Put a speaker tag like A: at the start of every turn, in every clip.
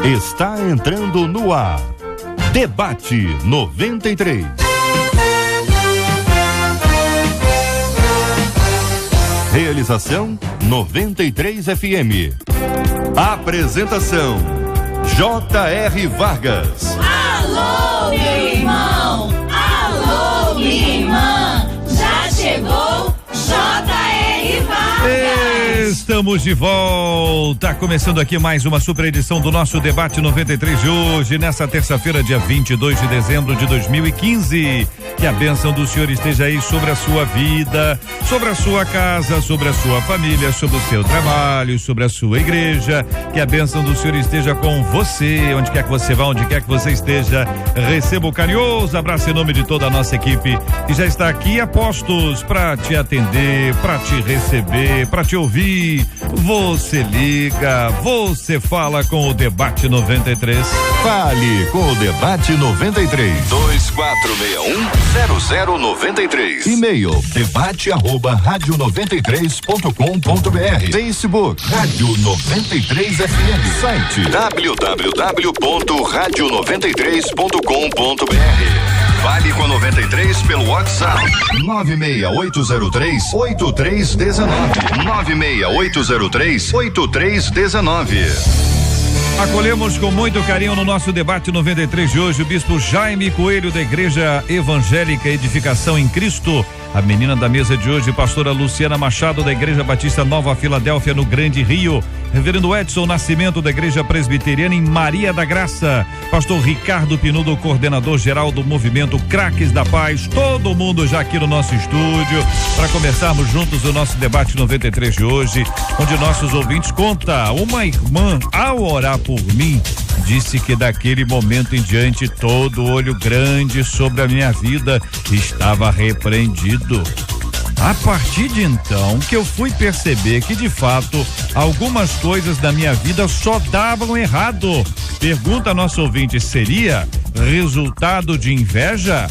A: Está entrando no ar. Debate 93. Realização 93 FM. Apresentação J.R. Vargas.
B: Alô, meu irmão! Alô, minha irmã! Já chegou J.R. Vargas!
C: Estamos de volta, começando aqui mais uma super edição do nosso Debate 93 de hoje, nessa terça-feira, dia 22 de dezembro de 2015. Que a bênção do Senhor esteja aí sobre a sua vida, sobre a sua casa, sobre a sua família, sobre o seu trabalho, sobre a sua igreja. Que a bênção do Senhor esteja com você, onde quer que você vá, onde quer que você esteja. Receba o carinhoso abraço em nome de toda a nossa equipe que já está aqui a postos para te atender, para te receber, para te ouvir. Você liga, você fala com o Debate 93.
A: Fale com o Debate 93. 2461-0093. E-mail debate@radio93.com.br. Facebook Rádio 93 FM. Site www.radio93.com.br. Fale com a 93 pelo WhatsApp 96803-8319. 96803-8319.
C: Acolhemos com muito carinho no nosso Debate 93 de hoje o Bispo Jaime Coelho, da Igreja Evangélica Edificação em Cristo. A menina da mesa de hoje, pastora Luciana Machado, da Igreja Batista Nova Filadélfia, no Grande Rio. Reverendo Edson Nascimento, da Igreja Presbiteriana em Maria da Graça. Pastor Ricardo Pinudo, coordenador geral do movimento Craques da Paz. Todo mundo já aqui no nosso estúdio para começarmos juntos o nosso Debate 93 de hoje, onde nossos ouvintes contam. Uma irmã, ao orar por mim, disse que daquele momento em diante todo olho grande sobre a minha vida estava repreendido. A partir de então que eu fui perceber que de fato algumas coisas da minha vida só davam errado. Pergunta a nosso ouvinte: seria resultado de inveja?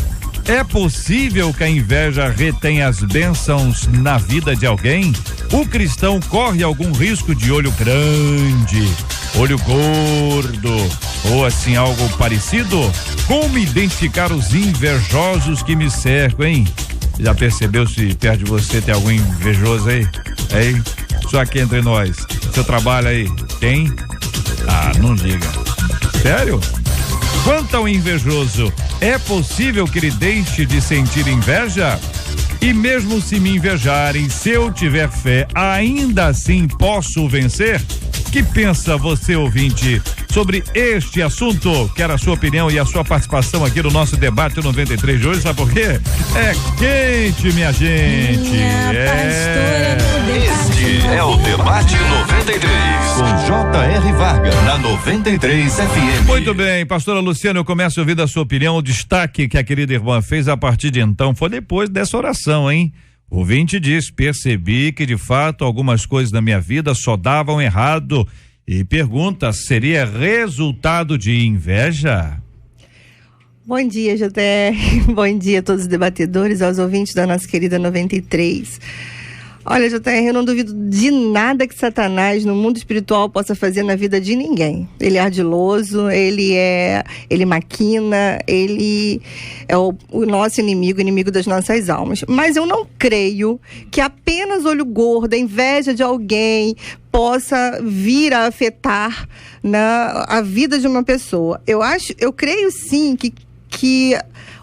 C: É possível que a inveja retenha as bênçãos na vida de alguém? O cristão corre algum risco de olho grande, olho gordo ou assim algo parecido? Como identificar os invejosos que me cercam, hein? Já percebeu se perto de você tem algum invejoso aí? Hein? Só aqui entre nós. Seu trabalho aí, tem? Ah, não diga. Sério? Quanto ao invejoso, é possível que ele deixe de sentir inveja? E mesmo se me invejarem, se eu tiver fé, ainda assim posso vencer? Que pensa você, ouvinte, sobre este assunto? Quero a sua opinião e a sua participação aqui no nosso Debate 93 de hoje, sabe por quê? É quente, minha gente.
A: Este é o Debate 93 com J.R. Vargas na 93 FM.
C: Muito bem, pastora Luciana, eu começo a ouvir da sua opinião. O destaque que a querida irmã fez a partir de então foi depois dessa oração, hein? O ouvinte diz: percebi que de fato algumas coisas da minha vida só davam errado. E pergunta: seria resultado de inveja?
D: Bom dia, JR. Bom dia a todos os debatedores, aos ouvintes da nossa querida 93. Olha, JR, eu não duvido de nada que Satanás no mundo espiritual possa fazer na vida de ninguém. Ele é ardiloso, ele maquina, ele é o nosso inimigo das nossas almas. Mas eu não creio que apenas olho gordo, a inveja de alguém possa vir a afetar a vida de uma pessoa. Eu creio sim que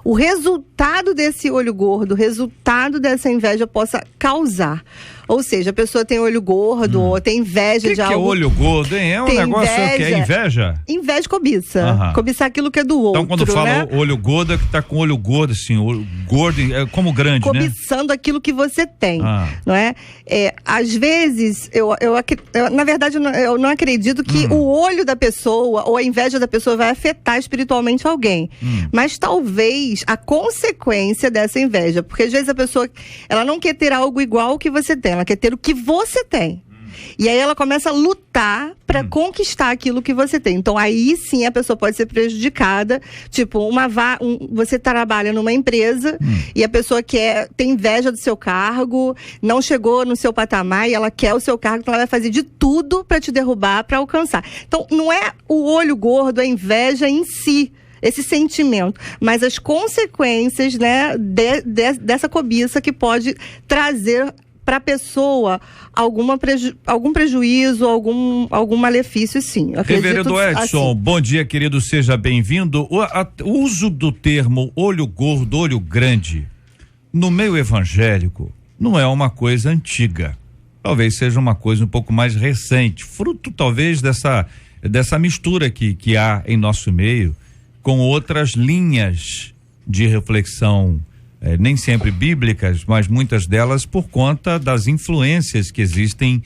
D: o resultado desse olho gordo, o resultado dessa inveja possa causar. Ou seja, a pessoa tem olho gordo ou tem inveja de algo. O que é olho
C: gordo, hein? É um negócio que é inveja?
D: Inveja e cobiça. Cobiçar aquilo que é do outro.
C: Então, quando fala olho gordo, é que tá com olho gordo, assim, olho gordo, é como grande,
D: cobiçando aquilo que você tem, não é? Às vezes, na verdade, eu não acredito que o olho da pessoa ou a inveja da pessoa vai afetar espiritualmente alguém. Mas talvez a consequência dessa inveja, porque às vezes a pessoa, ela não quer ter algo igual ao que você tem, ela quer ter o que você tem. E aí ela começa a lutar para conquistar aquilo que você tem. Então aí sim a pessoa pode ser prejudicada. Tipo, você trabalha numa empresa e a pessoa tem inveja do seu cargo, não chegou no seu patamar e ela quer o seu cargo, então ela vai fazer de tudo para te derrubar, para alcançar. Então não é o olho gordo, a inveja em si, esse sentimento, mas as consequências, né, dessa cobiça que pode trazer para a pessoa algum prejuízo, algum malefício, sim.
C: Reverendo Edson, assim. Bom dia, querido, seja bem-vindo. O uso do termo olho gordo, olho grande, no meio evangélico, não é uma coisa antiga. Talvez seja uma coisa um pouco mais recente, fruto talvez dessa mistura que há em nosso meio com outras linhas de reflexão, nem sempre bíblicas, mas muitas delas por conta das influências que existem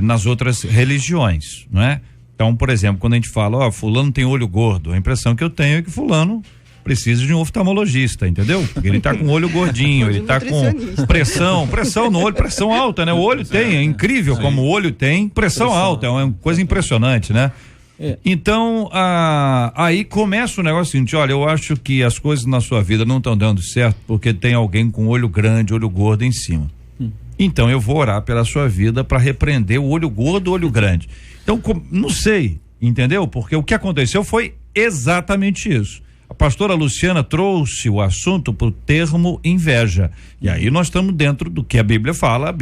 C: nas outras religiões, não é? Então, por exemplo, quando a gente fala, fulano tem olho gordo, a impressão que eu tenho é que fulano precisa de um oftalmologista, entendeu? Ele tá com o olho gordinho, ele tá com pressão no olho, pressão alta, né? O olho é incrível como o olho tem pressão alta, é uma coisa impressionante, né? Então, aí começa o negócio seguinte, olha, eu acho que as coisas na sua vida não estão dando certo porque tem alguém com olho grande, olho gordo em cima. Então eu vou orar pela sua vida para repreender o olho gordo, olho grande. Então, não sei, entendeu? Porque o que aconteceu foi exatamente isso. A pastora Luciana trouxe o assunto para o termo inveja. E aí nós estamos dentro do que a Bíblia fala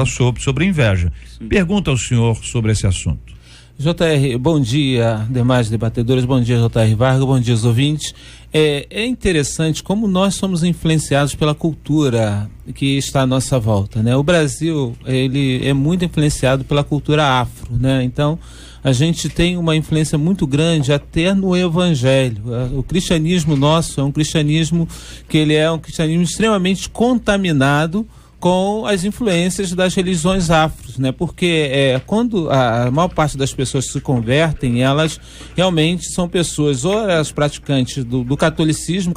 C: sobre inveja. Sim. Pergunta ao senhor sobre esse assunto.
E: JR, bom dia, demais debatedores, bom dia, JR Vargas, bom dia, os ouvintes. É interessante como nós somos influenciados pela cultura que está à nossa volta, né? O Brasil, ele é muito influenciado pela cultura afro, né? Então, a gente tem uma influência muito grande até no evangelho. O cristianismo nosso é um cristianismo que ele é um cristianismo extremamente contaminado com as influências das religiões afros, né? Porque quando a maior parte das pessoas se convertem, elas realmente são pessoas, ou elas praticantes do catolicismo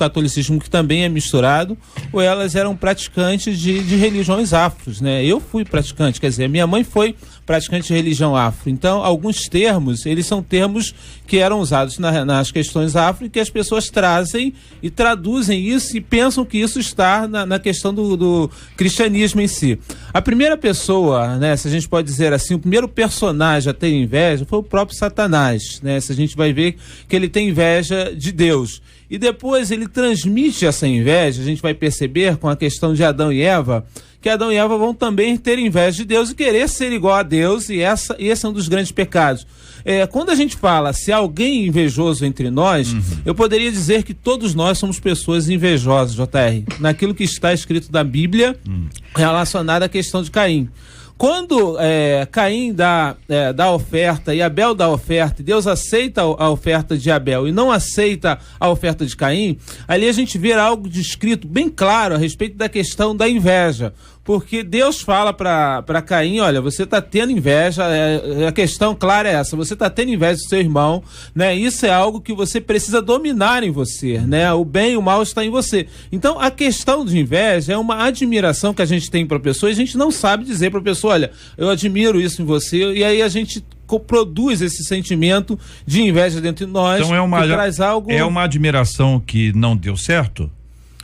E: que também é misturado, ou elas eram praticantes de religiões afros, né? Eu fui praticante, quer dizer, minha mãe foi praticante de religião afro. Então, alguns termos, eles são termos que eram usados nas questões afro e que as pessoas trazem e traduzem isso e pensam que isso está na questão do cristianismo em si. A primeira pessoa, né, se a gente pode dizer assim, o primeiro personagem a ter inveja foi o próprio Satanás, né? Se a gente vai ver que ele tem inveja de Deus. E depois ele transmite essa inveja, a gente vai perceber com a questão de Adão e Eva, que Adão e Eva vão também ter inveja de Deus e querer ser igual a Deus, e esse é um dos grandes pecados. Quando a gente fala se há alguém invejoso entre nós, eu poderia dizer que todos nós somos pessoas invejosas, JR, naquilo que está escrito na Bíblia relacionado à questão de Caim. Quando Caim dá a oferta e Abel dá a oferta, e Deus aceita a oferta de Abel e não aceita a oferta de Caim, ali a gente vê algo descrito bem claro a respeito da questão da inveja. Porque Deus fala para Caim, olha, você está tendo inveja, a questão clara é essa, você está tendo inveja do seu irmão, né? Isso é algo que você precisa dominar em você, né? O bem e o mal está em você. Então, a questão de inveja é uma admiração que a gente tem para a pessoa e a gente não sabe dizer para a pessoa, olha, eu admiro isso em você, e aí a gente produz esse sentimento de inveja dentro de nós.
C: Então
E: traz algo...
C: é uma admiração que não deu certo?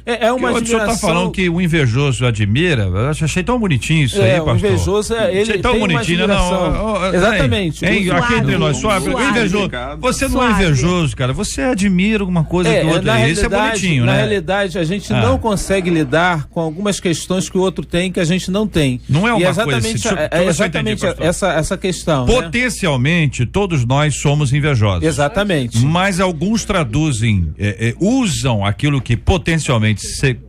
E: É uma admiração. O senhor
C: está falando que o invejoso admira, eu achei tão bonitinho isso aí, pastor.
E: O invejoso, ele
C: tão
E: tem
C: bonitinho,
E: uma admiração. Exatamente.
C: Aqui entre nós, suave. Invejoso. Você não é invejoso, cara, você admira alguma coisa do outro aí, isso é bonitinho, né?
E: Na realidade, a gente não consegue lidar com algumas questões que o outro tem que a gente não tem.
C: Não é uma coisa...
E: exatamente essa questão.
C: Potencialmente, todos nós somos invejosos.
E: Exatamente.
C: Mas alguns traduzem, usam aquilo que potencialmente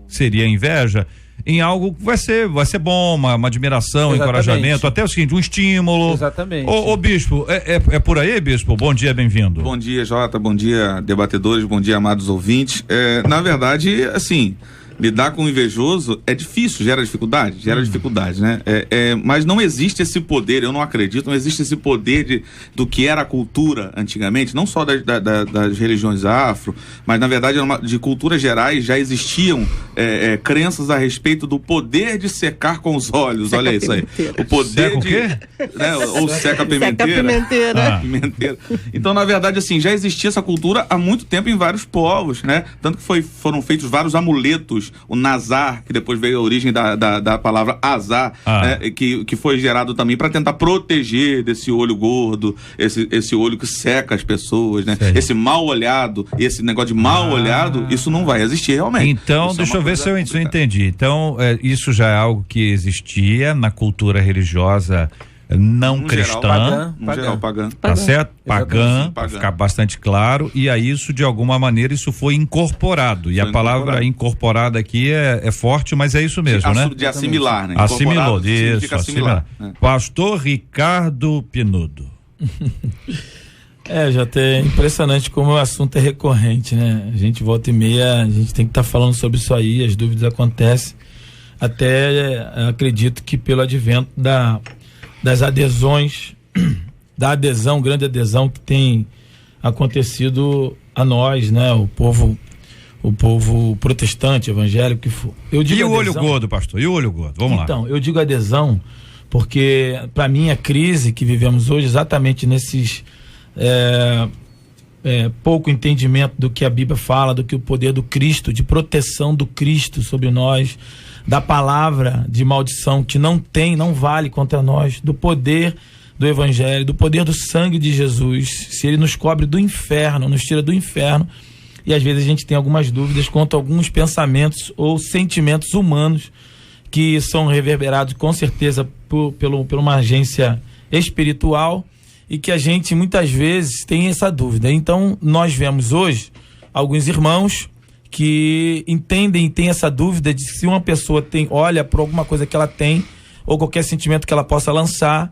C: seria inveja em algo que vai ser bom, uma admiração, encorajamento, até o seguinte, um estímulo.
E: Exatamente.
C: Ô bispo, é por aí, bispo? Bom dia, bem-vindo.
F: Bom dia, Jota, bom dia, debatedores, bom dia, amados ouvintes. Na verdade, assim, lidar com o invejoso é difícil, gera dificuldade, né? Mas não existe esse poder, eu não acredito, não existe esse poder do que era a cultura antigamente, não só das religiões afro, mas na verdade de culturas gerais já existiam crenças a respeito do poder de secar com os olhos, olha isso aí. O poder
C: seca
F: de... Né? Ou seca a pimenteira. Pimenteira. Então, na verdade, assim, já existia essa cultura há muito tempo em vários povos, né? Tanto que foram feitos vários amuletos, o nazar, que depois veio a origem da palavra azar, né? que foi gerado também para tentar proteger desse olho gordo, esse olho que seca as pessoas, né? Esse mal olhado, esse negócio de mal olhado, isso não vai existir realmente.
C: Então, deixa eu ver se eu entendi. Então, isso já é algo que existia na cultura religiosa não cristã,
F: pagã.
C: Tá certo? Pagã, para ficar bastante claro, e aí isso de alguma maneira isso foi incorporado, e a palavra incorporada aqui é forte, mas é isso mesmo, né?
F: De assimilar, né?
C: Assimilou, isso, assimilar. Pastor Ricardo Pinudo.
G: Já é impressionante como o assunto é recorrente, né? A gente volta e meia, a gente tem que estar falando sobre isso aí, as dúvidas acontecem, até acredito que pelo advento das adesões, grande adesão que tem acontecido a nós, né? O povo protestante, evangélico, que for. Eu digo
C: e o olho gordo, pastor? E o olho gordo? Vamos lá.
G: Então, eu digo adesão porque, para mim, a crise que vivemos hoje, exatamente nesses pouco entendimento do que a Bíblia fala, do que o poder do Cristo, de proteção do Cristo sobre nós, da palavra de maldição que não vale contra nós, do poder do Evangelho, do poder do sangue de Jesus, se ele nos cobre do inferno, nos tira do inferno, e às vezes a gente tem algumas dúvidas quanto a alguns pensamentos ou sentimentos humanos que são reverberados com certeza por uma agência espiritual, e que a gente muitas vezes tem essa dúvida. Então nós vemos hoje alguns irmãos que entendem e têm essa dúvida de se uma pessoa olha por alguma coisa que ela tem, ou qualquer sentimento que ela possa lançar,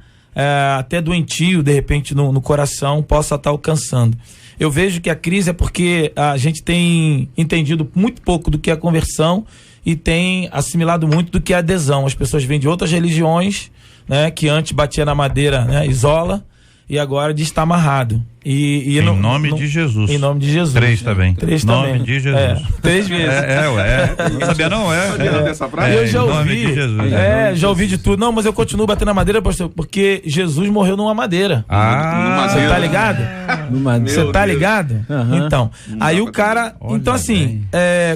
G: até doentio, de repente, no coração, possa estar alcançando. Eu vejo que a crise é porque a gente tem entendido muito pouco do que é conversão e tem assimilado muito do que é adesão. As pessoas vêm de outras religiões, né, que antes batia na madeira, né, isola, e agora diz está amarrado. Em
C: nome de Jesus.
G: Em nome de Jesus.
C: 3 também.
G: 3
C: também. Em nome
G: também.
C: de Jesus.
G: 3 vezes.
C: Não sabia não,
F: dessa frase?
G: Eu já ouvi. Já ouvi de tudo. Não, mas eu continuo batendo na madeira, pastor, porque Jesus morreu numa madeira. Você tá ligado? Você tá ligado? Então, aí o cara...
C: Olha,
G: então assim,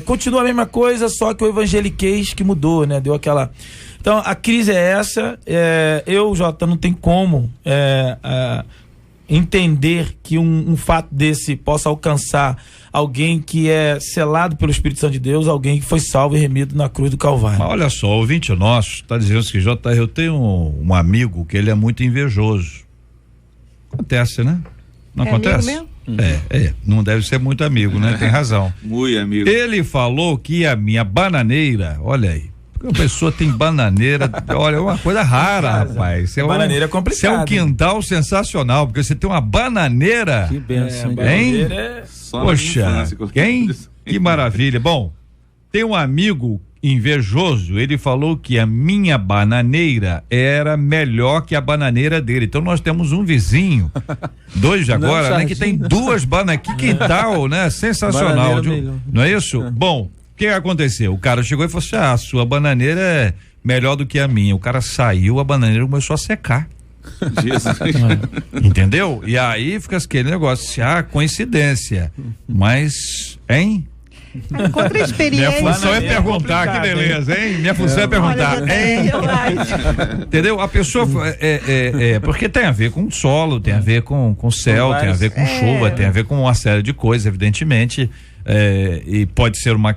G: continua a mesma coisa, só que o evangeliquez que mudou, né? Deu aquela... Então, a crise é essa. Eu, Jota, não tem como entender que um fato desse possa alcançar alguém que é selado pelo Espírito Santo de Deus, alguém que foi salvo e remido na cruz do Calvário.
C: Mas olha só, o ouvinte nosso está dizendo que, Jota, eu tenho um amigo que ele é muito invejoso. Acontece, né? Não acontece?
D: Amigo mesmo?
C: Não deve ser muito amigo, né? Tem razão.
F: Muito amigo.
C: Ele falou que a minha bananeira, olha aí, a pessoa tem bananeira, olha, é uma coisa rara, rapaz.
G: Bananeira é complicado.
C: Isso é um quintal sensacional, porque você tem uma bananeira.
E: Que benção,
C: hein?
F: Só
C: poxa, hein? Que maravilha. Bom, tem um amigo invejoso, ele falou que a minha bananeira era melhor que a bananeira dele. Então nós temos um vizinho, dois de agora, né, que tem 2 bananeiras. Que quintal, né? Sensacional. Não é isso? Bom, o que aconteceu? O cara chegou e falou assim: a sua bananeira é melhor do que a minha. O cara saiu, a bananeira começou a secar.
F: Jesus.
C: Entendeu? E aí fica aquele negócio, coincidência. Mas, hein?
D: Contra a experiência.
C: Minha função é perguntar, que beleza, hein? Minha função é perguntar, hein? Entendeu? A pessoa porque tem a ver com solo, tem a ver com céu, tem a ver com chuva, tem a ver com uma série de coisas, evidentemente. E pode ser uma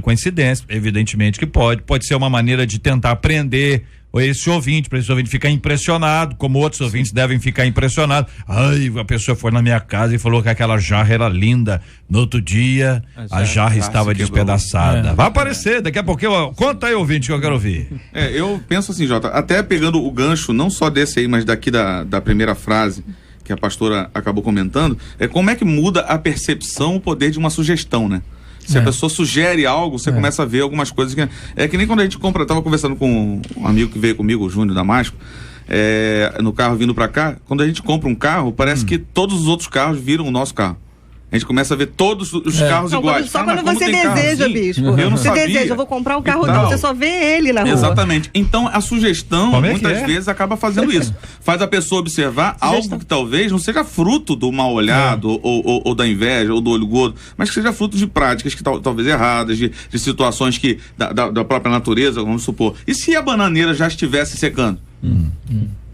C: coincidência, evidentemente que pode ser uma maneira de tentar aprender para esse ouvinte ficar impressionado, como outros ouvintes devem ficar impressionados. Ai, a pessoa foi na minha casa e falou que aquela jarra era linda. No outro dia, a jarra estava despedaçada. Vai aparecer, daqui a pouquinho. Conta aí, ouvinte, que eu quero ouvir.
F: Eu penso assim, Jota, até pegando o gancho, não só desse aí, mas daqui da primeira frase que a pastora acabou comentando, como é que muda a percepção, o poder de uma sugestão, né? Se a pessoa sugere algo, você começa a ver algumas coisas que... É que nem quando a gente compra... Eu tava conversando com um amigo que veio comigo, o Júnior Damasco, no carro vindo pra cá. Quando a gente compra um carro, parece que todos os outros carros viram o nosso carro. A gente começa a ver todos os carros iguais.
D: Só quando você deseja, bispo.
F: Eu não
D: você
F: sabia.
D: deseja, eu vou comprar um carro novo, você só vê ele na rua.
F: Exatamente. Então, a sugestão, muitas vezes, acaba fazendo isso. Faz a pessoa observar algo que talvez não seja fruto do mal olhado, ou da inveja, ou do olho gordo, mas que seja fruto de práticas que talvez erradas, de situações que da própria natureza, vamos supor. E se a bananeira já estivesse secando?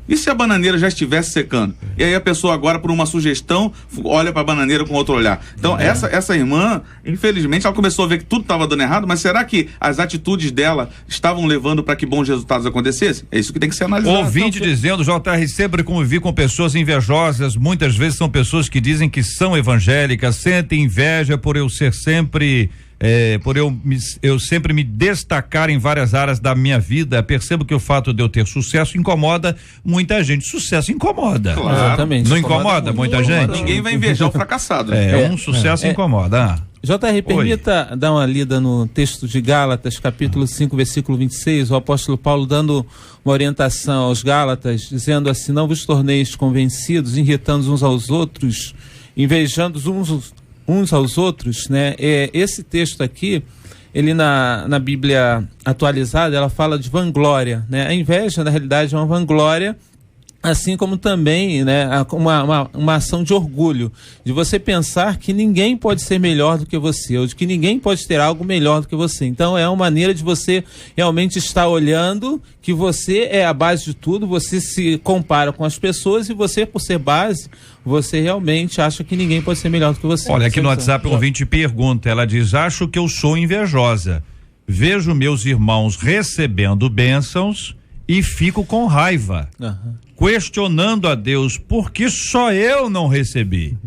F: E se a bananeira já estivesse secando? E aí a pessoa agora, por uma sugestão, olha para a bananeira com outro olhar. Então, essa irmã, infelizmente, ela começou a ver que tudo estava dando errado, mas será que as atitudes dela estavam levando para que bons resultados acontecessem? É isso que tem que ser analisado.
C: Ouvinte dizendo, JR, sempre convivi com pessoas invejosas, muitas vezes são pessoas que dizem que são evangélicas, sentem inveja por eu ser sempre... por eu sempre me destacar em várias áreas da minha vida. Percebo que o fato de eu ter sucesso incomoda muita gente. Sucesso incomoda.
F: Claro.
E: Exatamente.
C: Não incomoda muita gente?
F: Ninguém vai invejar o fracassado.
C: Um sucesso incomoda.
E: JR, permita dar uma lida no texto de Gálatas, capítulo 5, versículo 26, o apóstolo Paulo dando uma orientação aos Gálatas, dizendo assim: não vos torneis convencidos, irritando uns aos outros, invejando uns aos outros, né? Esse texto aqui, ele na Bíblia atualizada, ela fala de vanglória, né? A inveja, na realidade, é uma vanglória, assim como também, né, uma ação de orgulho, de você pensar que ninguém pode ser melhor do que você, ou de que ninguém pode ter algo melhor do que você. Então é uma maneira de você realmente estar olhando que você é a base de tudo, você se compara com as pessoas e você, por ser base, você realmente acha que ninguém pode ser melhor do que você.
C: Olha, aqui no WhatsApp um ouvinte pergunta, ela diz: acho que eu sou invejosa, vejo meus irmãos recebendo bênçãos e fico com raiva, questionando a Deus por que só eu não recebi.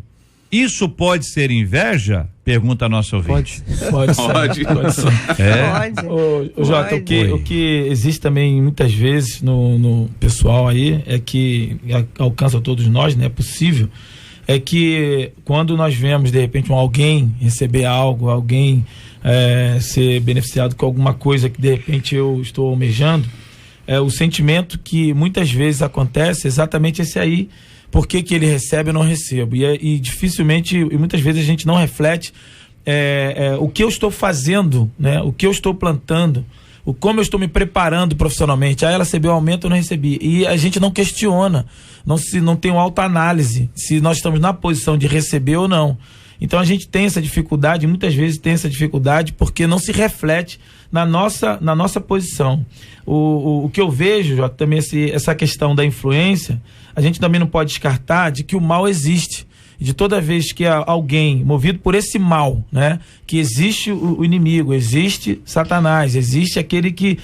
C: Isso pode ser inveja? Pergunta a nossa ouvinte.
G: Pode ser. Jota, o que existe também muitas vezes no pessoal aí, é que alcança todos nós, né? É possível, é que quando nós vemos de repente alguém receber algo, alguém ser beneficiado com alguma coisa que de repente eu estou almejando, o sentimento que muitas vezes acontece é exatamente esse aí. Por que ele recebe e eu não recebo? E dificilmente, e muitas vezes a gente não reflete o que eu estou fazendo, né? O que eu estou plantando, como eu estou me preparando profissionalmente. Ela recebeu aumento, eu não recebi. E a gente não questiona, não tem uma autoanálise se nós estamos na posição de receber ou não. Então a gente tem essa dificuldade, muitas vezes tem essa dificuldade porque não se reflete na nossa posição. O que eu vejo, Jota, também essa questão da influência, a gente também não pode descartar de que o mal existe. De toda vez que alguém movido por esse mal, né, que existe o inimigo, existe Satanás, existe aquele que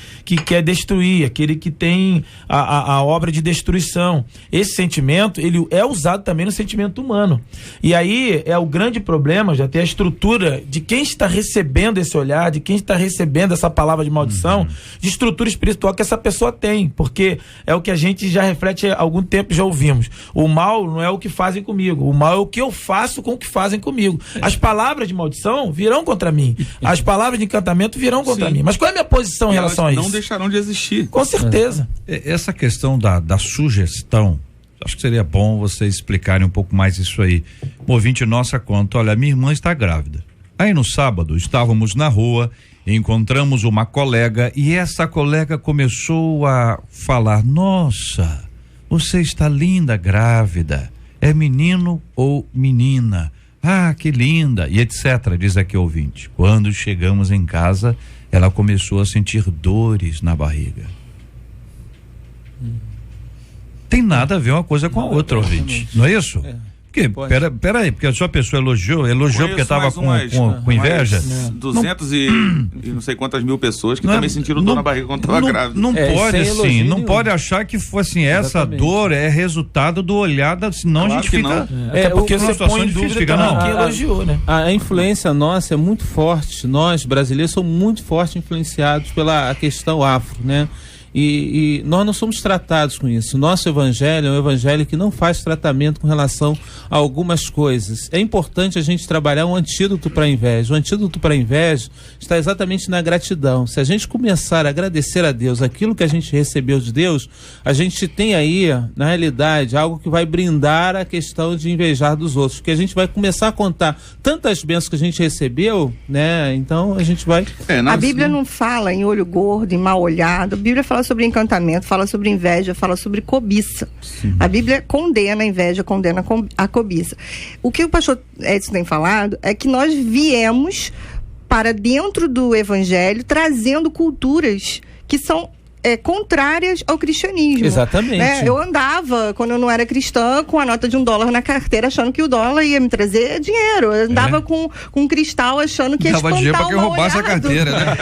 G: quer destruir, aquele que tem a obra de destruição. Esse sentimento, ele é usado também no sentimento humano. E aí é o grande problema, já tem a estrutura de quem está recebendo esse olhar, de quem está recebendo essa palavra de maldição, de estrutura espiritual que essa pessoa tem, porque é o que a gente já reflete há algum tempo, já ouvimos. O mal não é o que fazem comigo, o mal é o que eu faço com o que fazem comigo. As palavras de maldição virão contra mim. As palavras de encantamento virão contra mim. Mas qual é a minha posição em relação a isso?
F: Não deixarão de existir.
G: Com certeza.
C: Essa questão da sugestão, acho que seria bom vocês explicarem um pouco mais isso aí. Um ouvinte nossa conta: olha, minha irmã está grávida. Aí no sábado estávamos na rua, encontramos uma colega e essa colega começou a falar: nossa, você está linda grávida. É menino ou menina? Ah, que linda, e etc, diz aqui o ouvinte. Quando chegamos em casa, ela começou a sentir dores na barriga. Tem nada a ver uma coisa com a outra, ouvinte, não é isso? Porque, peraí, porque a sua pessoa elogiou porque estava com inveja.
F: 200 e não sei quantas mil pessoas que também sentiram dor na barriga quando estava grávida.
C: Não pode assim, não pode achar que fosse essa dor é resultado do olhar, senão claro a gente fica...
G: Até porque você põe em dúvida quem elogiou, né?
E: A influência nossa é muito forte, nós brasileiros somos muito forte influenciados pela questão afro, né? E nós não somos tratados com isso. Nosso evangelho é um evangelho que não faz tratamento com relação a algumas coisas. É importante a gente trabalhar um antídoto para a inveja. O antídoto para a inveja está exatamente na gratidão. Se a gente começar a agradecer a Deus aquilo que a gente recebeu de Deus, a gente tem aí, na realidade, algo que vai brindar a questão de invejar dos outros, porque a gente vai começar a contar tantas bênçãos que a gente recebeu, né? Então a gente vai...
D: A Bíblia não fala em olho gordo, em mal olhado. A Bíblia fala sobre encantamento, fala sobre inveja, fala sobre cobiça. Sim. A Bíblia condena a inveja, condena a cobiça. O que o pastor Edson tem falado é que nós viemos para dentro do evangelho trazendo culturas que são contrárias ao cristianismo.
E: Exatamente.
D: Né? Eu andava, quando eu não era cristã, com a nota de $1 na carteira, achando que o dólar ia me trazer dinheiro. Eu andava com um cristal, achando que ia espantar
C: dinheiro pra que roubasse a carteira, né?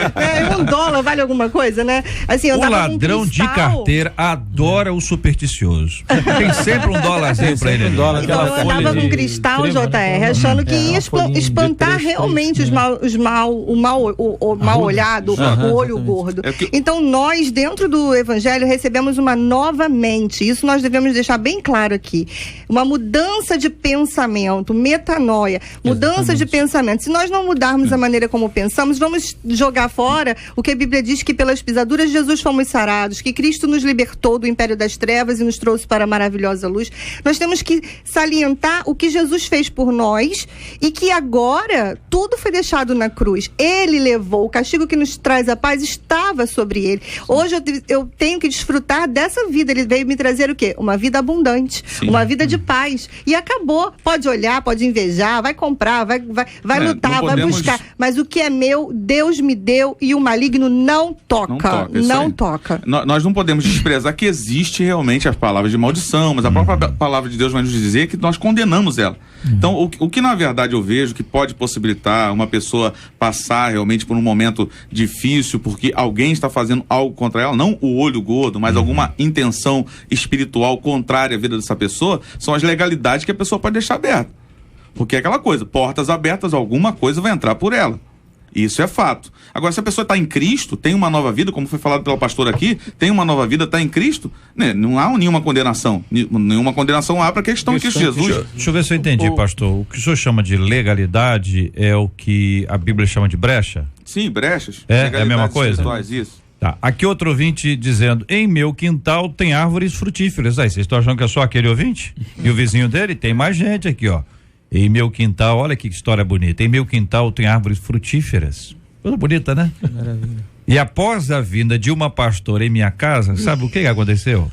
D: $1 vale alguma coisa, né? Assim, eu
C: o ladrão de carteira adora o supersticioso. Tem sempre $1 pra ele.
D: Então eu andava com cristal, JR, achando que ia espantar realmente o mal olhado, o olho gordo. Então nós, dentro do evangelho, recebemos uma nova mente. Isso nós devemos deixar bem claro aqui. Uma mudança de pensamento, metanoia, mudança de pensamento. Se nós não mudarmos a maneira como pensamos, vamos jogar fora o que a Bíblia diz, que pelas pisaduras de Jesus fomos sarados, que Cristo nos libertou do império das trevas e nos trouxe para a maravilhosa luz. Nós temos que salientar o que Jesus fez por nós e que agora tudo foi deixado na cruz. Ele levou o castigo que nos traz a paz, estava sobre ele. Hoje eu tenho que desfrutar dessa vida. Ele veio me trazer o quê? Uma vida abundante, uma vida de paz. E acabou. Pode olhar, pode invejar, vai comprar, vai lutar, vai buscar. Mas o que é meu, Deus me deu e o maligno não toca. Não toca.
F: Nós não podemos desprezar que existe realmente as palavras de maldição, mas a própria palavra de Deus vai nos dizer que nós condenamos ela. Então, o que na verdade eu vejo que pode possibilitar uma pessoa passar realmente por um momento difícil porque alguém está fazendo algo contra ela, não o olho gordo, mas alguma intenção espiritual contrária à vida dessa pessoa, são as legalidades que a pessoa pode deixar aberta. Porque é aquela coisa, portas abertas, alguma coisa vai entrar por ela. Isso é fato. Agora, se a pessoa está em Cristo, tem uma nova vida, como foi falado pela pastora aqui, tem uma nova vida, está em Cristo, né? Não há nenhuma condenação. Nenhuma condenação há para a questão de Cristo Jesus.
C: Deixa eu ver se eu entendi, pastor. O que o senhor chama de legalidade é o que a Bíblia chama de brecha?
F: Sim, brechas.
C: É a mesma coisa?
F: Isso.
C: Tá. Aqui outro ouvinte dizendo: em meu quintal tem árvores frutíferas. Aí, vocês estão achando que é só aquele ouvinte? E o vizinho dele? Tem mais gente aqui, ó. Em meu quintal, olha que história bonita. Em meu quintal tem árvores frutíferas. Coisa bonita, né?
E: Maravilha.
C: E após a vinda de uma pastora em minha casa, sabe o que aconteceu?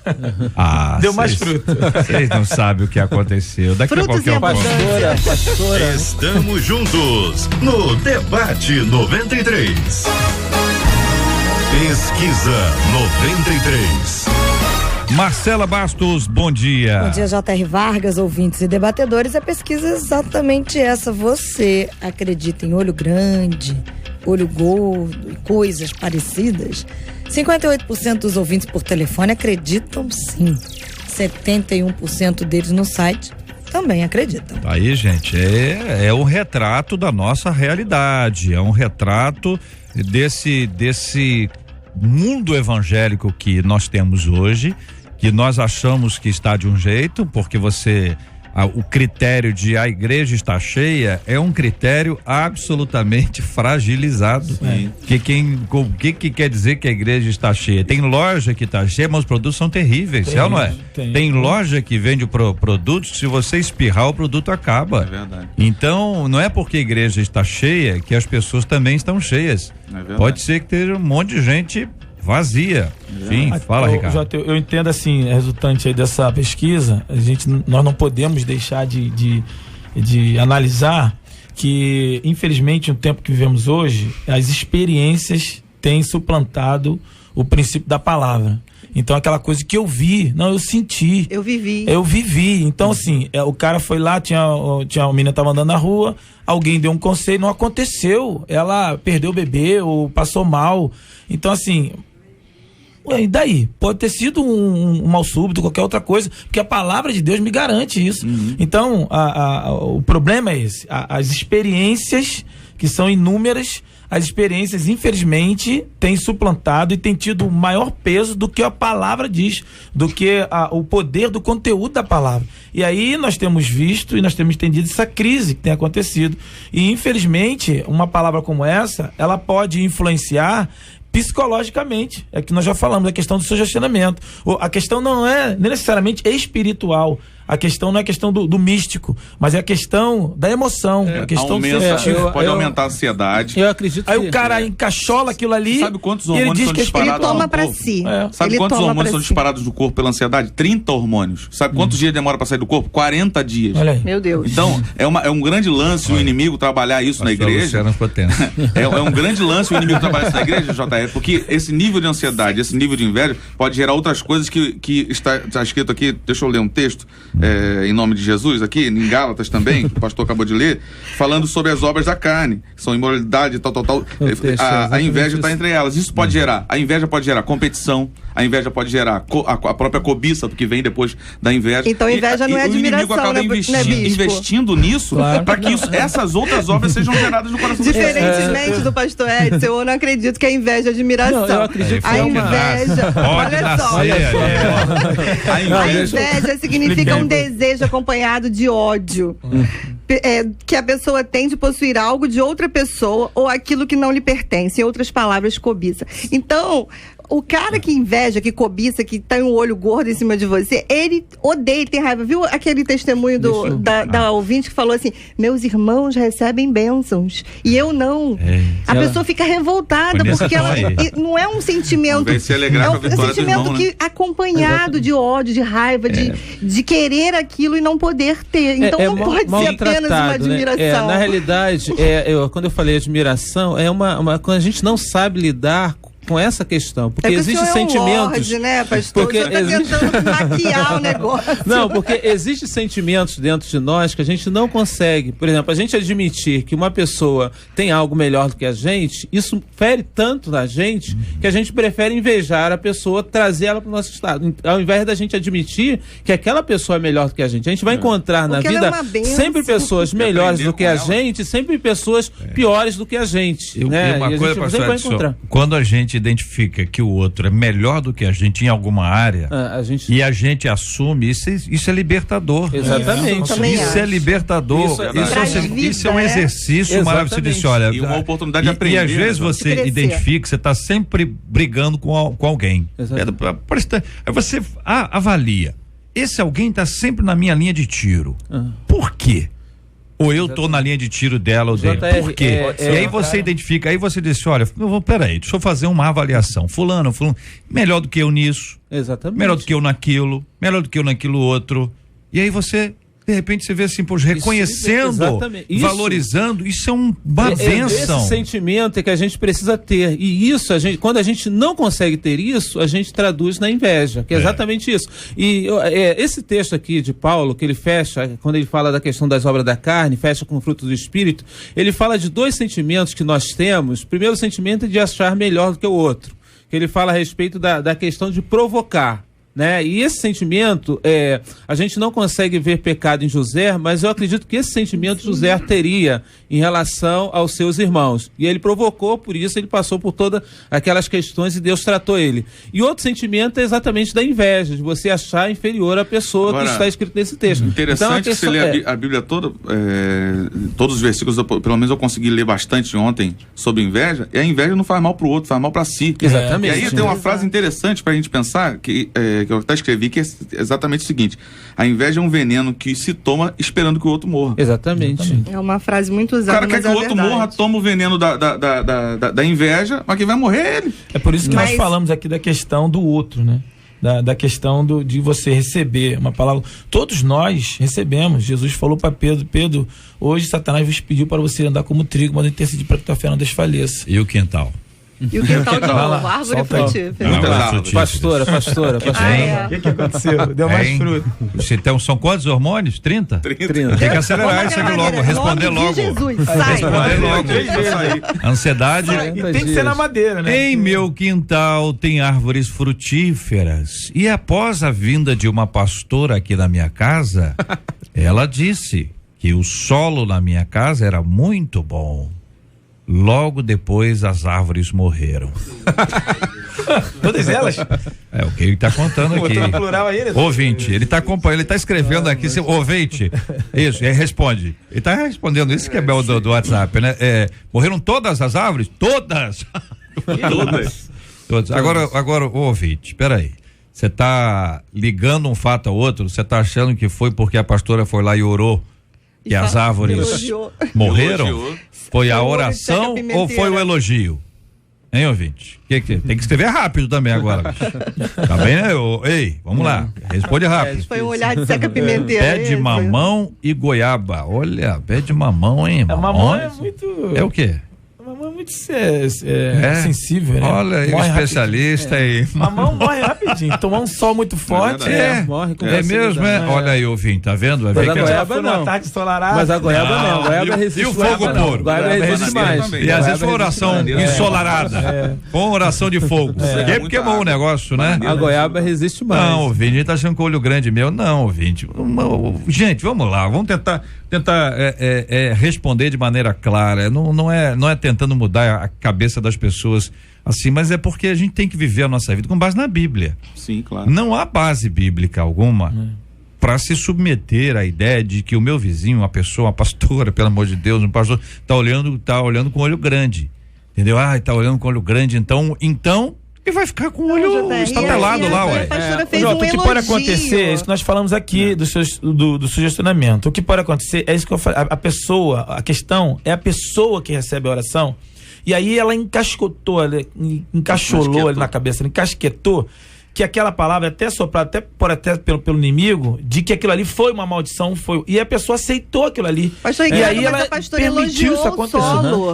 G: Deu mais fruto.
C: Vocês não sabem o que aconteceu. Daqui
D: Frutos
C: a pouco
E: Pastora.
A: Estamos juntos no Debate 93. Pesquisa 93.
C: Marcela Bastos, bom dia.
H: Bom dia, J.R. Vargas, ouvintes e debatedores. A pesquisa é exatamente essa. Você acredita em olho grande, olho gordo e coisas parecidas? 58% dos ouvintes por telefone acreditam sim. 71% deles no site também acreditam.
C: Aí, gente, é um retrato da nossa realidade, é um retrato desse mundo evangélico que nós temos hoje, que nós achamos que está de um jeito, porque o critério de a igreja está cheia é um critério absolutamente fragilizado. O que quer dizer que a igreja está cheia? Tem loja que está cheia, mas os produtos são terríveis, é ou não é? Tem loja que vende produtos que se você espirrar o produto acaba.
F: É verdade.
C: Então, não é porque a igreja está cheia que as pessoas também estão cheias. Pode ser que tenha um monte de gente vazia. Sim, fala, Ricardo.
G: Eu entendo assim, resultante aí dessa pesquisa, nós não podemos deixar de analisar que, infelizmente, no tempo que vivemos hoje, as experiências têm suplantado o princípio da palavra. Então, aquela coisa que eu vi, eu senti.
D: Eu vivi.
G: Então, assim, o cara foi lá, a menina tava andando na rua, alguém deu um conselho, não aconteceu. Ela perdeu o bebê ou passou mal. Então, assim, e daí? Pode ter sido um mal súbito, qualquer outra coisa, porque a palavra de Deus me garante isso. Então, o problema é esse. As experiências, que são inúmeras, as experiências, infelizmente, têm suplantado e têm tido maior peso do que a palavra diz, do que o poder do conteúdo da palavra. E aí nós temos visto e nós temos entendido essa crise que tem acontecido. E, infelizmente, uma palavra como essa, ela pode influenciar psicologicamente, é que nós já falamos, a questão do sugestionamento. A questão não é necessariamente espiritual, a questão não é a questão do místico, mas é a questão da emoção, a questão
F: pode aumentar a ansiedade.
E: Eu acredito que...
G: Aí o cara encaixola aquilo ali.
F: Sabe quantos hormônios são disparados?
D: Ele toma pra si.
F: Sabe quantos hormônios são disparados do corpo pela ansiedade? 30 hormônios. Sabe quantos dias demora pra sair do corpo? 40 dias.
G: Olha aí.
D: Meu Deus.
F: Então, é um grande lance o inimigo trabalhar isso na igreja. É um grande lance o inimigo trabalhar isso na igreja, JR, porque esse nível de ansiedade, esse nível de inveja pode gerar outras coisas que está escrito aqui. Deixa eu ler um texto. Em nome de Jesus, aqui, em Gálatas também, que o pastor acabou de ler, falando sobre as obras da carne, que são imoralidade, tal. A inveja está entre elas. Isso pode gerar, a inveja pode gerar competição, a inveja pode gerar a própria cobiça, porque vem depois da inveja.
D: Então a inveja não é admiração,
F: o inimigo acaba investindo nisso, para que essas outras obras sejam geradas no coração.
D: Diferentemente do pastor Edson, eu não acredito que a inveja é admiração.
E: Não, eu acredito
D: a inveja, olha só. A inveja significa um desejo acompanhado de ódio. Que a pessoa tem de possuir algo de outra pessoa ou aquilo que não lhe pertence. Em outras palavras, cobiça. Então, o cara que inveja, que cobiça, que tem um olho gordo em cima de você, ele odeia, ele tem raiva. Viu aquele testemunho da ouvinte que falou assim: meus irmãos recebem bênçãos e eu não. A pessoa fica revoltada porque ela não é um sentimento. É um sentimento que acompanhado de ódio, de raiva, de querer aquilo e não poder ter. Então não pode ser apenas uma admiração.
E: Na realidade, quando eu falei admiração, quando a gente não sabe lidar com essa questão, porque existem sentimentos,
D: né, pastor? Porque tentando maquiar o negócio.
E: Não, porque existem sentimentos dentro de nós que a gente não consegue. Por exemplo, a gente admitir que uma pessoa tem algo melhor do que a gente, isso fere tanto na gente que a gente prefere invejar a pessoa, trazer ela para o nosso estado, ao invés da gente admitir que aquela pessoa é melhor do que a gente. A gente vai encontrar na vida sempre pessoas melhores do que a gente, sempre pessoas piores do que a gente.
C: Uma coisa, pastor Edson, quando a gente identifica que o outro é melhor do que a gente em alguma área e a gente assume, isso é libertador.
E: Exatamente.
C: Isso é libertador. Isso é um exercício maravilhoso. Você disse, olha,
F: e uma oportunidade de aprender.
C: E às vezes você identifica, você está sempre brigando com alguém. Aí você avalia. Esse alguém está sempre na minha linha de tiro. Por quê? Ou eu tô na linha de tiro dela ou dele. Por quê? E aí você identifica, aí você diz, olha, peraí, deixa eu fazer uma avaliação. Fulano, melhor do que eu nisso.
E: Exatamente.
C: Melhor do que eu naquilo, melhor do que eu naquilo outro. E aí você, de repente, você vê assim, reconhecendo, valorizando, isso é uma bênção.
E: Esse sentimento é que a gente precisa ter. E isso, quando a gente não consegue ter isso, a gente traduz na inveja, que é exatamente isso. E esse texto aqui de Paulo, que ele fecha, quando ele fala da questão das obras da carne, fecha com o fruto do Espírito, ele fala de dois sentimentos que nós temos. O primeiro sentimento é de achar melhor do que o outro, que ele fala a respeito da questão de provocar. Né? E esse sentimento, a gente não consegue ver pecado em José, mas eu acredito que esse sentimento José teria em relação aos seus irmãos. E ele provocou, por isso ele passou por todas aquelas questões e Deus tratou ele. E outro sentimento é exatamente da inveja, de você achar inferior a pessoa. Agora, que está escrito nesse texto.
F: Interessante, então, você lê a Bíblia toda, todos os versículos, pelo menos eu consegui ler bastante ontem sobre inveja, e a inveja não faz mal pro outro, faz mal para si.
E: Exatamente.
F: E aí tem uma frase interessante pra gente pensar, que eu até escrevi, que é exatamente o seguinte: a inveja é um veneno que se toma esperando que o outro morra.
E: Exatamente.
D: É uma frase muito usada.
F: O cara quer que o outro morra, toma o veneno da inveja, mas quem vai morrer é ele.
G: É por isso que nós falamos aqui da questão do outro, né? Da questão de você receber uma palavra. Todos nós recebemos. Jesus falou para Pedro, hoje Satanás vos pediu para você andar como trigo, mas intercedir para que tua fé não desfaleça.
C: E o quintal?
D: E o quintal de novo, árvore frutífera.
E: Pastora.
G: O que aconteceu? Deu mais fruto.
C: Então, são quantos hormônios? 30? 30. Tem que acelerar isso aqui logo, responder logo.
D: Jesus, sai.
C: Responder logo. Ansiedade.
G: E tem que ser na madeira, né?
C: Em meu quintal tem árvores frutíferas. E após a vinda de uma pastora aqui na minha casa, ela disse que o solo na minha casa era muito bom. Logo depois as árvores morreram.
G: Todas elas?
C: É o que ele está contando aqui.
G: Botou no plural aí, né?
C: Ouvinte, ele está acompanhando, ele está escrevendo aqui. Ouvinte, isso, ele responde. Ele está respondendo isso que é belo do WhatsApp, né? Morreram todas as árvores? Todas! Todas. Agora, ouvinte, peraí. Você está ligando um fato ao outro? Você está achando que foi porque a pastora foi lá e orou que as árvores morreram? Foi a oração ou foi o elogio? Hein, ouvinte? Tem que escrever rápido também agora. Tá bem, né? Ei, vamos lá. Responde rápido.
D: Foi um olhar de seca pimenteira.
C: Pé de mamão e goiaba. Olha, pé de mamão, hein?
G: Mamão é muito...
C: É o quê?
G: Mamão é muito sensível, né?
C: Olha aí, o especialista aí.
G: Mamão morre rapidinho. Tomar um sol muito forte.
C: Morre com mesmo, é? Olha aí, ouvinte, tá vendo?
E: Mas a goiaba não.
G: Tarde ensolarada.
E: Mas a goiaba não. A goiaba resiste.
C: E o fogo puro?
E: Goiaba resiste mais.
C: E às vezes foi oração ensolarada. Com oração de fogo. Porque queimou o negócio, né?
E: A goiaba resiste mais.
C: Não, ouvinte, a gente tá achando que o olho grande meu. Não, ouvinte. Gente, vamos lá. Vamos tentar responder de maneira clara. Não é tentando mudar a cabeça das pessoas assim, mas é porque a gente tem que viver a nossa vida com base na Bíblia.
F: Sim, claro.
C: Não há base bíblica alguma para se submeter à ideia de que o meu vizinho, uma pessoa, uma pastora, pelo amor de Deus, um pastor, tá olhando com olho grande, entendeu? Tá olhando com olho grande, então ele vai ficar com o olho estatelado lá, ué.
G: O que pode acontecer é isso que nós falamos aqui do sugestionamento. O que pode acontecer é isso que eu falei. A questão é a pessoa que recebe a oração, e aí ela encaixolou ali na cabeça, encasquetou que aquela palavra até soprada, até pelo inimigo, de que aquilo ali foi uma maldição, e a pessoa aceitou aquilo ali.
D: Pastor,
G: e aí ela
D: permitiu isso acontecer.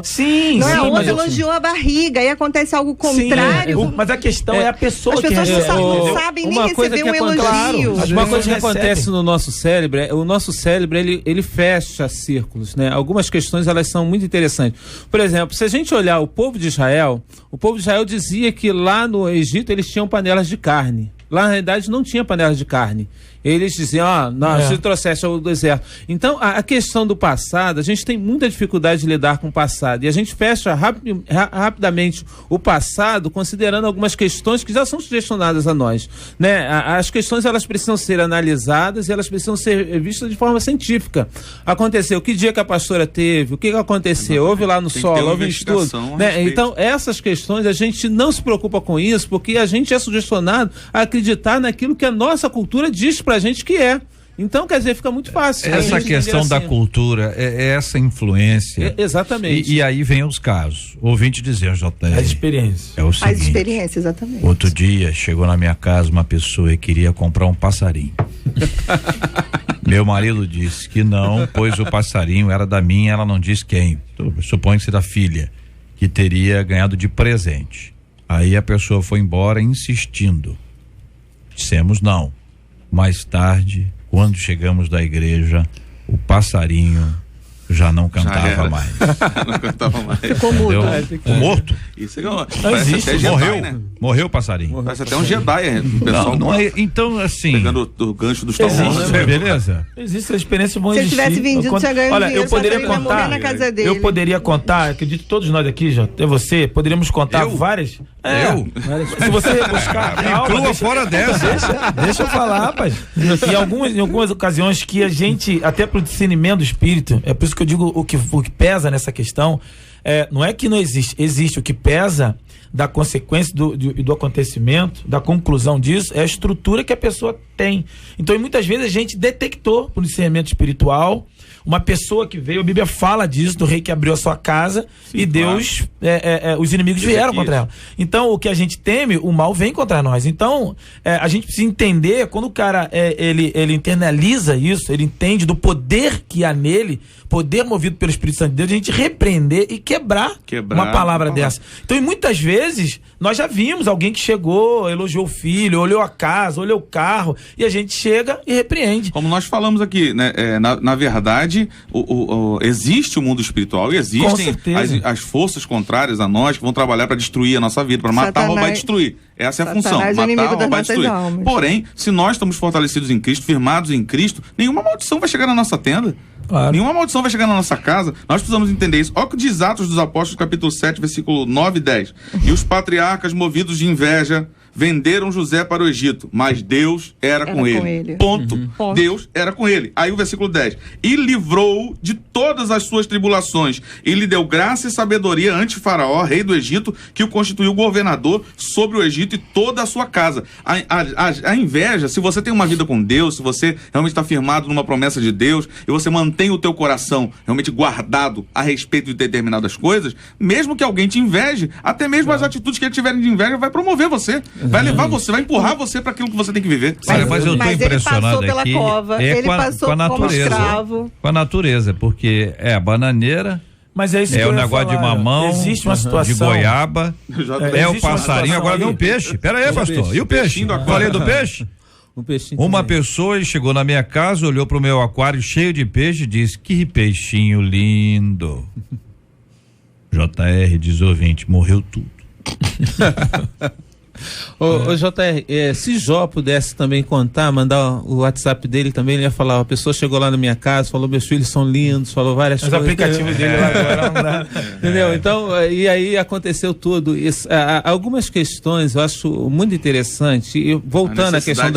G: Sim,
D: mas elogiou a barriga, aí acontece algo contrário.
G: Sim, mas a questão é a pessoa que
D: recebe. As pessoas não sabem nem receber um elogio.
E: Uma coisa que acontece no nosso cérebro, o nosso cérebro, ele fecha círculos, né? Algumas questões, elas são muito interessantes. Por exemplo, se a gente olhar o povo de Israel dizia que lá no Egito eles tinham panelas de carne. Lá, na realidade, não tinha panela de carne. Eles diziam, se trouxesse ao deserto. Então, a questão do passado, a gente tem muita dificuldade de lidar com o passado. E a gente fecha rapidamente o passado, considerando algumas questões que já são sugestionadas a nós, né? As questões, elas precisam ser analisadas e elas precisam ser vistas de forma científica. Aconteceu, que dia que a pastora teve, o que aconteceu, houve lá no solo, houve estudo, né? Então, essas questões, a gente não se preocupa com isso, porque a gente é sugestionado a acreditar naquilo que a nossa cultura diz pra gente que é. Então, quer dizer, fica muito fácil.
C: Essa questão da cultura, é essa influência.
E: Exatamente.
C: E aí vem os casos. O ouvinte dizer, JR.
G: As experiências.
C: É o seguinte,
D: as experiências, exatamente.
C: Outro dia chegou na minha casa uma pessoa e queria comprar um passarinho. Meu marido disse que não, pois o passarinho era da minha, ela não disse quem. Suponho que seja da filha, que teria ganhado de presente. Aí a pessoa foi embora insistindo. Dissemos não. Mais tarde, quando chegamos da igreja, o passarinho já não cantava mais.
F: Não cantava mais.
D: Ficou mudo.
C: Morto?
F: Isso parece até
C: morreu,
F: Jedi, né?
C: Morreu o passarinho.
F: Parece até um Jedi, pessoal.
C: Não é, então, assim.
F: Pegando o gancho dos talentos.
C: Beleza?
G: Existe a experiência bom.
D: Se ele tivesse vendido, tinha ganho dinheiro.
G: Eu poderia contar.
D: Na casa dele.
G: Eu poderia contar, acredito todos nós aqui, até você, poderíamos contar várias. Se você buscar.
C: Inclua fora dessa.
G: Deixa eu falar, rapaz. Em algumas ocasiões que a gente, até pro discernimento do espírito, é por isso que eu digo o que pesa nessa questão, não é que não existe o que pesa da consequência do acontecimento, da conclusão disso, é a estrutura que a pessoa tem. Então, muitas vezes a gente detectou por discernimento espiritual uma pessoa que veio, a Bíblia fala disso, do rei que abriu a sua casa. Sim, e Deus, os inimigos vieram contra ela. Então, o que a gente teme, o mal vem contra nós. Então, a gente precisa entender, quando o cara, ele internaliza isso, ele entende do poder que há nele, poder movido pelo Espírito Santo de Deus, a gente repreender e quebrar uma palavra dessa. Então, e muitas vezes, nós já vimos alguém que chegou, elogiou o filho, olhou a casa, olhou o carro, e a gente chega e repreende.
F: Como nós falamos aqui, né? Na verdade, existe o mundo espiritual e existem as forças contrárias a nós que vão trabalhar para destruir a nossa vida, para matar, roubar e destruir. Essa é a função, matar, roubar e destruir. Porém, se nós estamos fortalecidos em Cristo, firmados em Cristo, nenhuma maldição vai chegar na nossa tenda.
G: Claro.
F: Nenhuma maldição vai chegar na nossa casa. Nós precisamos entender isso. Olha o que diz Atos dos Apóstolos, capítulo 7, versículo 9 e 10. E os patriarcas, movidos de inveja, venderam José para o Egito, mas Deus era com ele. Ponto. Deus era com ele. Aí o versículo 10. E livrou-o de todas as suas tribulações, e lhe deu graça e sabedoria ante Faraó, rei do Egito, que o constituiu governador sobre o Egito e toda a sua casa. A inveja, se você tem uma vida com Deus, se você realmente está firmado numa promessa de Deus, e você mantém o teu coração realmente guardado a respeito de determinadas coisas, mesmo que alguém te inveje, até mesmo as atitudes que ele tiverem de inveja vai promover você. Vai levar você, vai empurrar você para aquilo que você tem que viver.
C: Mas eu tô impressionado
D: ele passou
C: aqui.
D: pela cova, ele passou
C: com a natureza,
D: como escravo.
C: Com a natureza, porque é a bananeira,
G: mas é isso
C: o negócio de mamão,
G: existe uma situação
C: de goiaba, o passarinho, agora vem o peixe. Pera aí, pastor, e o peixe? Falei do peixe? Uma pessoa chegou na minha casa, olhou pro meu aquário cheio de peixe e disse: que peixinho lindo. JR, diz ouvinte, morreu tudo.
E: Ô JR, se Jó pudesse também contar, mandar o WhatsApp dele também, ele ia falar: a pessoa chegou lá na minha casa, falou meus filhos são lindos, falou várias coisas.
G: Mas o aplicativo dele lá agora não dá.
E: Entendeu? Então, e aí aconteceu tudo. Algumas questões eu acho muito interessante, e voltando à questão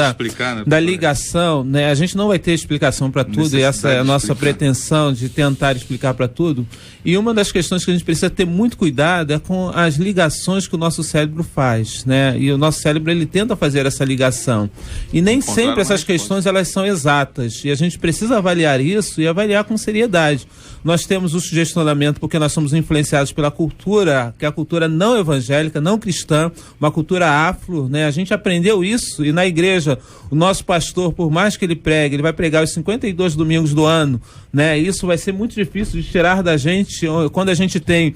E: da ligação, né? A gente não vai ter explicação para tudo, e essa é a nossa pretensão de tentar explicar para tudo. E uma das questões que a gente precisa ter muito cuidado é com as ligações que o nosso cérebro faz, né? E o nosso cérebro, ele tenta fazer essa ligação. E nem sempre essas questões, elas são exatas. E a gente precisa avaliar isso e avaliar com seriedade. Nós temos o sugestionamento porque nós somos influenciados pela cultura, que é a cultura não evangélica, não cristã, uma cultura afro, né? A gente aprendeu isso e na igreja, o nosso pastor, por mais que ele pregue, ele vai pregar os 52 domingos do ano, né? Isso vai ser muito difícil de tirar da gente quando a gente tem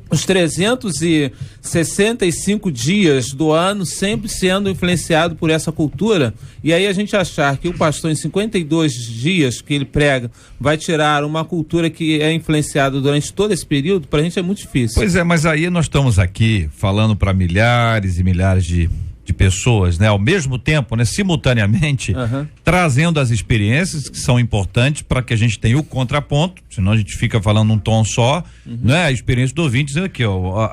E: os 365 dias do ano sempre sendo influenciado por essa cultura, e aí a gente achar que o pastor em 52 dias que ele prega vai tirar uma cultura que é influenciada durante todo esse período, pra gente é muito difícil.
C: Pois é, mas aí nós estamos aqui falando para milhares e milhares de pessoas, né? Ao mesmo tempo, né? Simultaneamente, trazendo as experiências que são importantes para que a gente tenha o contraponto, senão a gente fica falando num tom só, né? A experiência do ouvinte dizendo aqui, ó,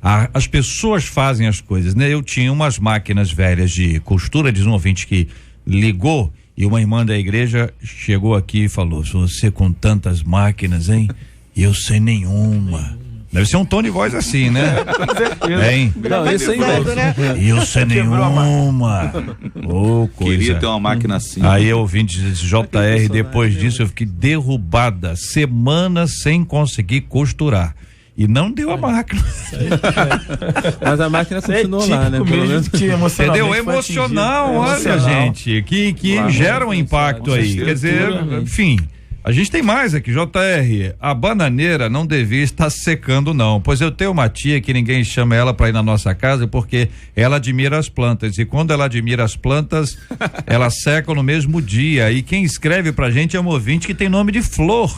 C: as pessoas fazem as coisas, né? Eu tinha umas máquinas velhas de costura, diz um ouvinte que ligou, e uma irmã da igreja chegou aqui e falou: você com tantas máquinas, hein? E eu sem nenhuma. Deve ser um tom de voz assim, né? Hein?
E: Não, isso aí
C: E eu sem nenhuma. Coisa.
F: Queria ter uma máquina assim.
C: Aí eu ouvi JR, depois disso eu fiquei derrubada, semanas sem conseguir costurar. E não deu a máquina.
E: Mas a máquina continuou lá, né?
C: Pelo menos. Entendeu? Emocional, olha, gente, que gera um impacto aí. Quer dizer, enfim. A gente tem mais aqui, JR, a bananeira não devia estar secando não, pois eu tenho uma tia que ninguém chama ela para ir na nossa casa porque ela admira as plantas, e quando ela admira as plantas, elas secam no mesmo dia, e quem escreve pra gente é um ouvinte que tem nome de Flor.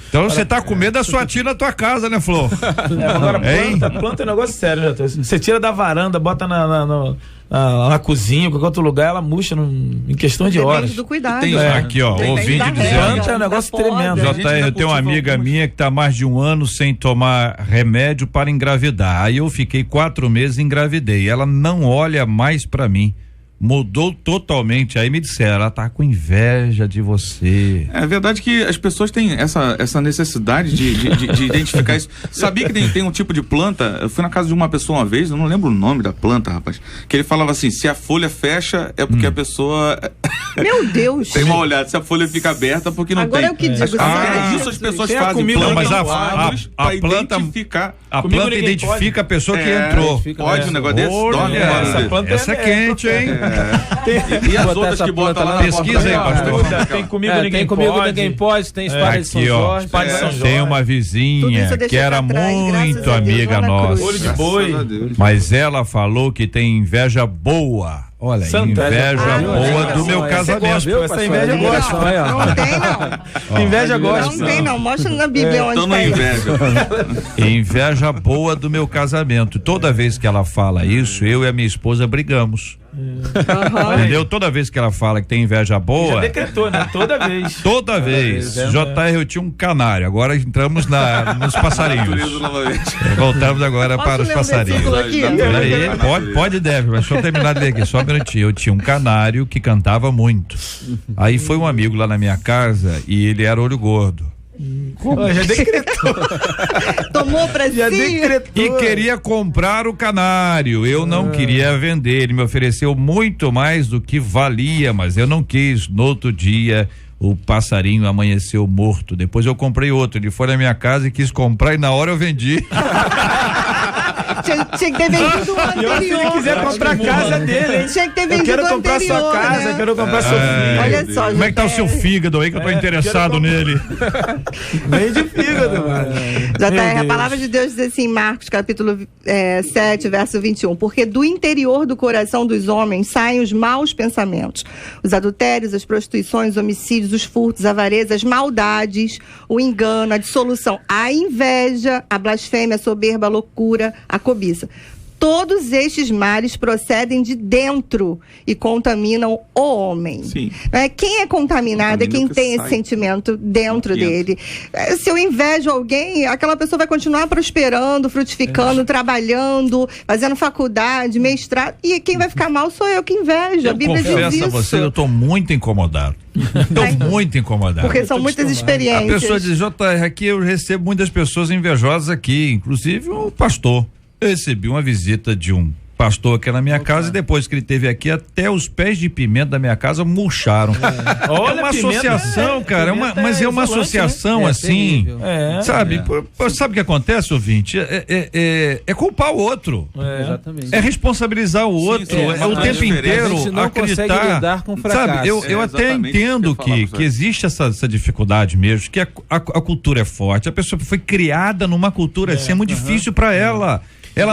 C: Então você tá com medo da sua tia na tua casa, né, Flor?
G: Agora planta é um negócio sério, né? Você tira da varanda, bota na cozinha, em qualquer outro lugar, ela murcha em questão de horas.
D: Do cuidado.
C: Aqui, ó, ouvinte dizendo.
G: É um negócio tremendo.
C: JR, eu tenho uma amiga minha que tá há mais de um ano sem tomar remédio para engravidar. Aí eu fiquei 4 meses e engravidei. Ela não olha mais para mim. Mudou totalmente. Aí me disseram, ela tá com inveja de você.
F: É verdade que as pessoas têm essa necessidade de identificar isso. Sabia que tem um tipo de planta? Eu fui na casa de uma pessoa uma vez, eu não lembro o nome da planta, rapaz, que ele falava assim: se a folha fecha é porque a pessoa
D: Meu Deus!
F: Tem uma olhada, se a folha fica aberta porque não
D: Agora
F: tem.
D: Agora é o que digo.
F: Isso as pessoas fazem.
C: Não, mas a planta
F: identificar.
C: A planta identifica a pessoa que entrou.
F: Pode um negócio desse? Dorme
C: essa planta essa é quente, hein?
F: E as outras que botam lá na
C: pesquisa aí, pastor.
G: Tem comigo ninguém pode, tem Espada de São Jorge.
C: Tem uma vizinha que era muito amiga nossa.
G: Olho de boi.
C: Mas ela falou que tem inveja boa. Olha, inveja boa do meu casamento.
G: Essa inveja gosta.
D: Não tem, não.
G: Inveja gosta.
D: Não tem, não. Mostra na Bíblia onde
F: tá inveja.
C: Inveja boa do meu casamento. Toda vez que ela fala isso, eu e a minha esposa brigamos. Entendeu? Toda vez que ela fala que tem inveja boa.
G: Já decretou, né? Toda vez.
C: Toda vez. JR, eu tinha um canário. Agora entramos nos passarinhos. Voltamos agora para os passarinhos. Pode e deve, mas deixa eu terminar de ler aqui, só um minutinho. Eu tinha um canário que cantava muito. Aí foi um amigo lá na minha casa e ele era olho gordo.
G: Já decretou.
D: Tomou pra si.
C: E queria comprar o canário. Eu não queria vender. Ele me ofereceu muito mais do que valia, mas eu não quis. No outro dia, o passarinho amanheceu morto. Depois eu comprei outro. Ele foi na minha casa e quis comprar e na hora eu vendi.
D: Tinha que ter vendido o anterior.
G: Se ele quiser comprar a casa dele, hein?
D: Tinha que ter vendido o anterior.
G: Eu quero comprar sua casa, eu quero comprar seu filho.
D: Olha só,
C: como é que tá o seu fígado aí que eu tô interessado nele?
G: Vende fígado, mano.
D: JR, a palavra de Deus diz assim, Marcos, capítulo 7, verso 21, porque do interior do coração dos homens saem os maus pensamentos, os adultérios, as prostituições, os homicídios, os furtos, a avareza, as maldades, o engano, a dissolução, a inveja, a blasfêmia, a soberba, a loucura, a cobiça. Todos estes males procedem de dentro e contaminam o homem.
F: Sim.
D: Quem é contaminado é quem tem esse sentimento dentro dele. Se eu invejo alguém, aquela pessoa vai continuar prosperando, frutificando, trabalhando, fazendo faculdade, mestrado, e quem vai ficar mal sou eu que invejo. A Bíblia diz isso.
C: Confesso a você, eu estou muito incomodado. Estou muito incomodado.
D: Porque são muitas experiências.
C: A pessoa diz, JR, aqui eu recebo muitas pessoas invejosas aqui, inclusive o pastor. Eu recebi uma visita de um pastor aqui na minha casa e depois que ele esteve aqui, até os pés de pimenta da minha casa murcharam.
G: Olha,
C: uma associação, cara, mas é uma associação assim, sabe? Sabe o que acontece, ouvinte? É culpar o outro.
E: Exatamente.
C: É responsabilizar o outro. É o tempo inteiro acreditar.
E: Lidar com fracasso.
C: Sabe, eu até entendo que existe essa dificuldade mesmo, que a cultura é forte, a pessoa foi criada numa cultura assim, é muito difícil para ela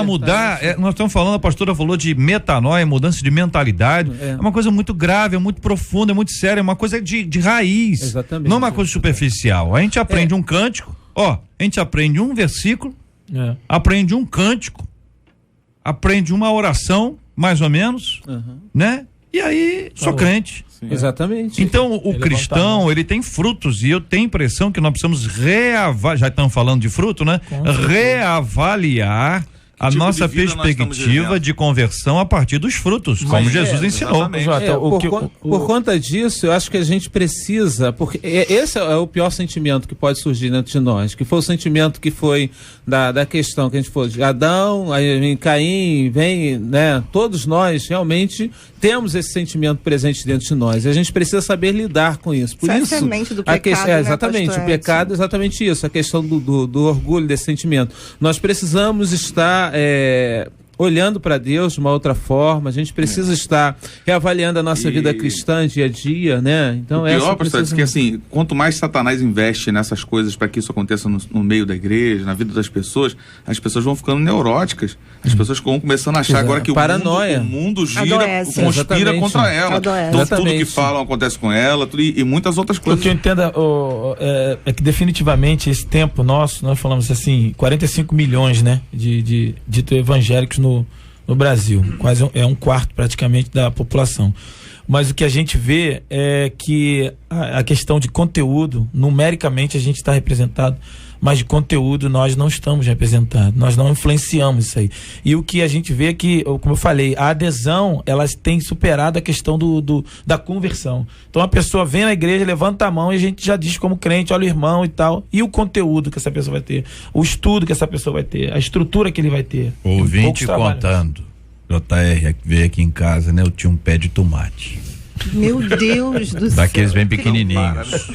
C: mudar, nós estamos falando, a pastora falou de metanoia, mudança de mentalidade, é uma coisa muito grave, é muito profunda, é muito séria, é uma coisa de raiz.
E: Exatamente.
C: Não é uma coisa superficial. A gente aprende um cântico, a gente aprende um versículo, aprende um cântico, aprende uma oração, mais ou menos, né? E aí, sou crente.
E: Sim. Exatamente.
C: Então, o cristão, ele tem frutos e eu tenho a impressão que nós precisamos já estamos falando de fruto, né? Reavaliar a nossa perspectiva de conversão a partir dos frutos, como Jesus ensinou.
E: Por conta disso, eu acho que a gente precisa, porque esse é o pior sentimento que pode surgir dentro de nós, que foi o sentimento que foi da questão que a gente falou de Adão, aí vem Caim, né? Todos nós realmente temos esse sentimento presente dentro de nós e a gente precisa saber lidar com isso. Por isso,
D: do pecado,
E: exatamente, o pecado é exatamente isso, a questão do orgulho desse sentimento. Nós precisamos estar olhando para Deus de uma outra forma, a gente precisa estar reavaliando a nossa vida cristã dia a dia, né? Então,
F: o pior, pastor, é que assim, quanto mais Satanás investe nessas coisas para que isso aconteça no meio da igreja, na vida das pessoas, as pessoas vão ficando neuróticas, as pessoas vão começando a achar agora que o mundo gira, conspira contra ela. Então tudo que falam acontece com ela e muitas outras coisas.
G: O que eu entendo é que definitivamente esse tempo nosso, nós falamos assim, 45 milhões, né, de evangélicos no Brasil, quase um quarto praticamente da população. Mas o que a gente vê é que a questão de conteúdo, numericamente a gente está representado, mas de conteúdo nós não estamos representados, nós não influenciamos isso aí. E o que a gente vê é que, como eu falei, a adesão, elas têm superado a questão da conversão. Então a pessoa vem na igreja, levanta a mão e a gente já diz como crente, olha o irmão e tal. E o conteúdo que essa pessoa vai ter, o estudo que essa pessoa vai ter, a estrutura que ele vai ter.
C: Ouvinte contando, JR veio aqui em casa, né? Eu tinha um pé de tomate.
D: Meu Deus do céu.
C: Daqueles bem pequenininhos.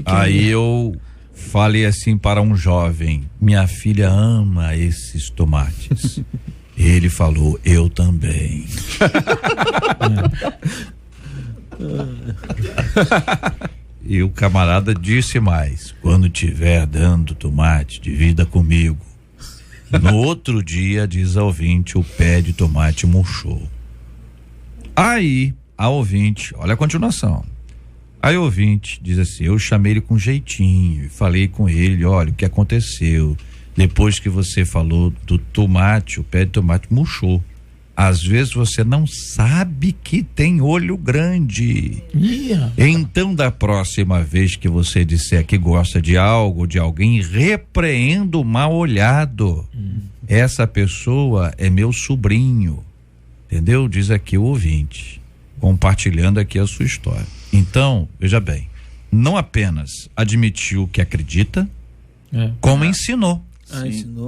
C: Aí eu falei assim para um jovem: minha filha ama esses tomates. Ele falou: eu também. E o camarada disse mais: quando tiver dando tomate, divida comigo. No outro dia, diz a ouvinte, o pé de tomate murchou. Aí, a ouvinte, olha a continuação. Aí o ouvinte diz assim: eu chamei ele com jeitinho e falei com ele: olha, o que aconteceu? Depois que você falou do tomate, o pé de tomate murchou. Às vezes você não sabe que tem olho grande. Então, da próxima vez que você disser que gosta de algo, de alguém, repreenda o mal olhado. Essa pessoa é meu sobrinho. Entendeu? Diz aqui o ouvinte, compartilhando aqui a sua história. Então, veja bem, não apenas admitiu que acredita, como ensinou.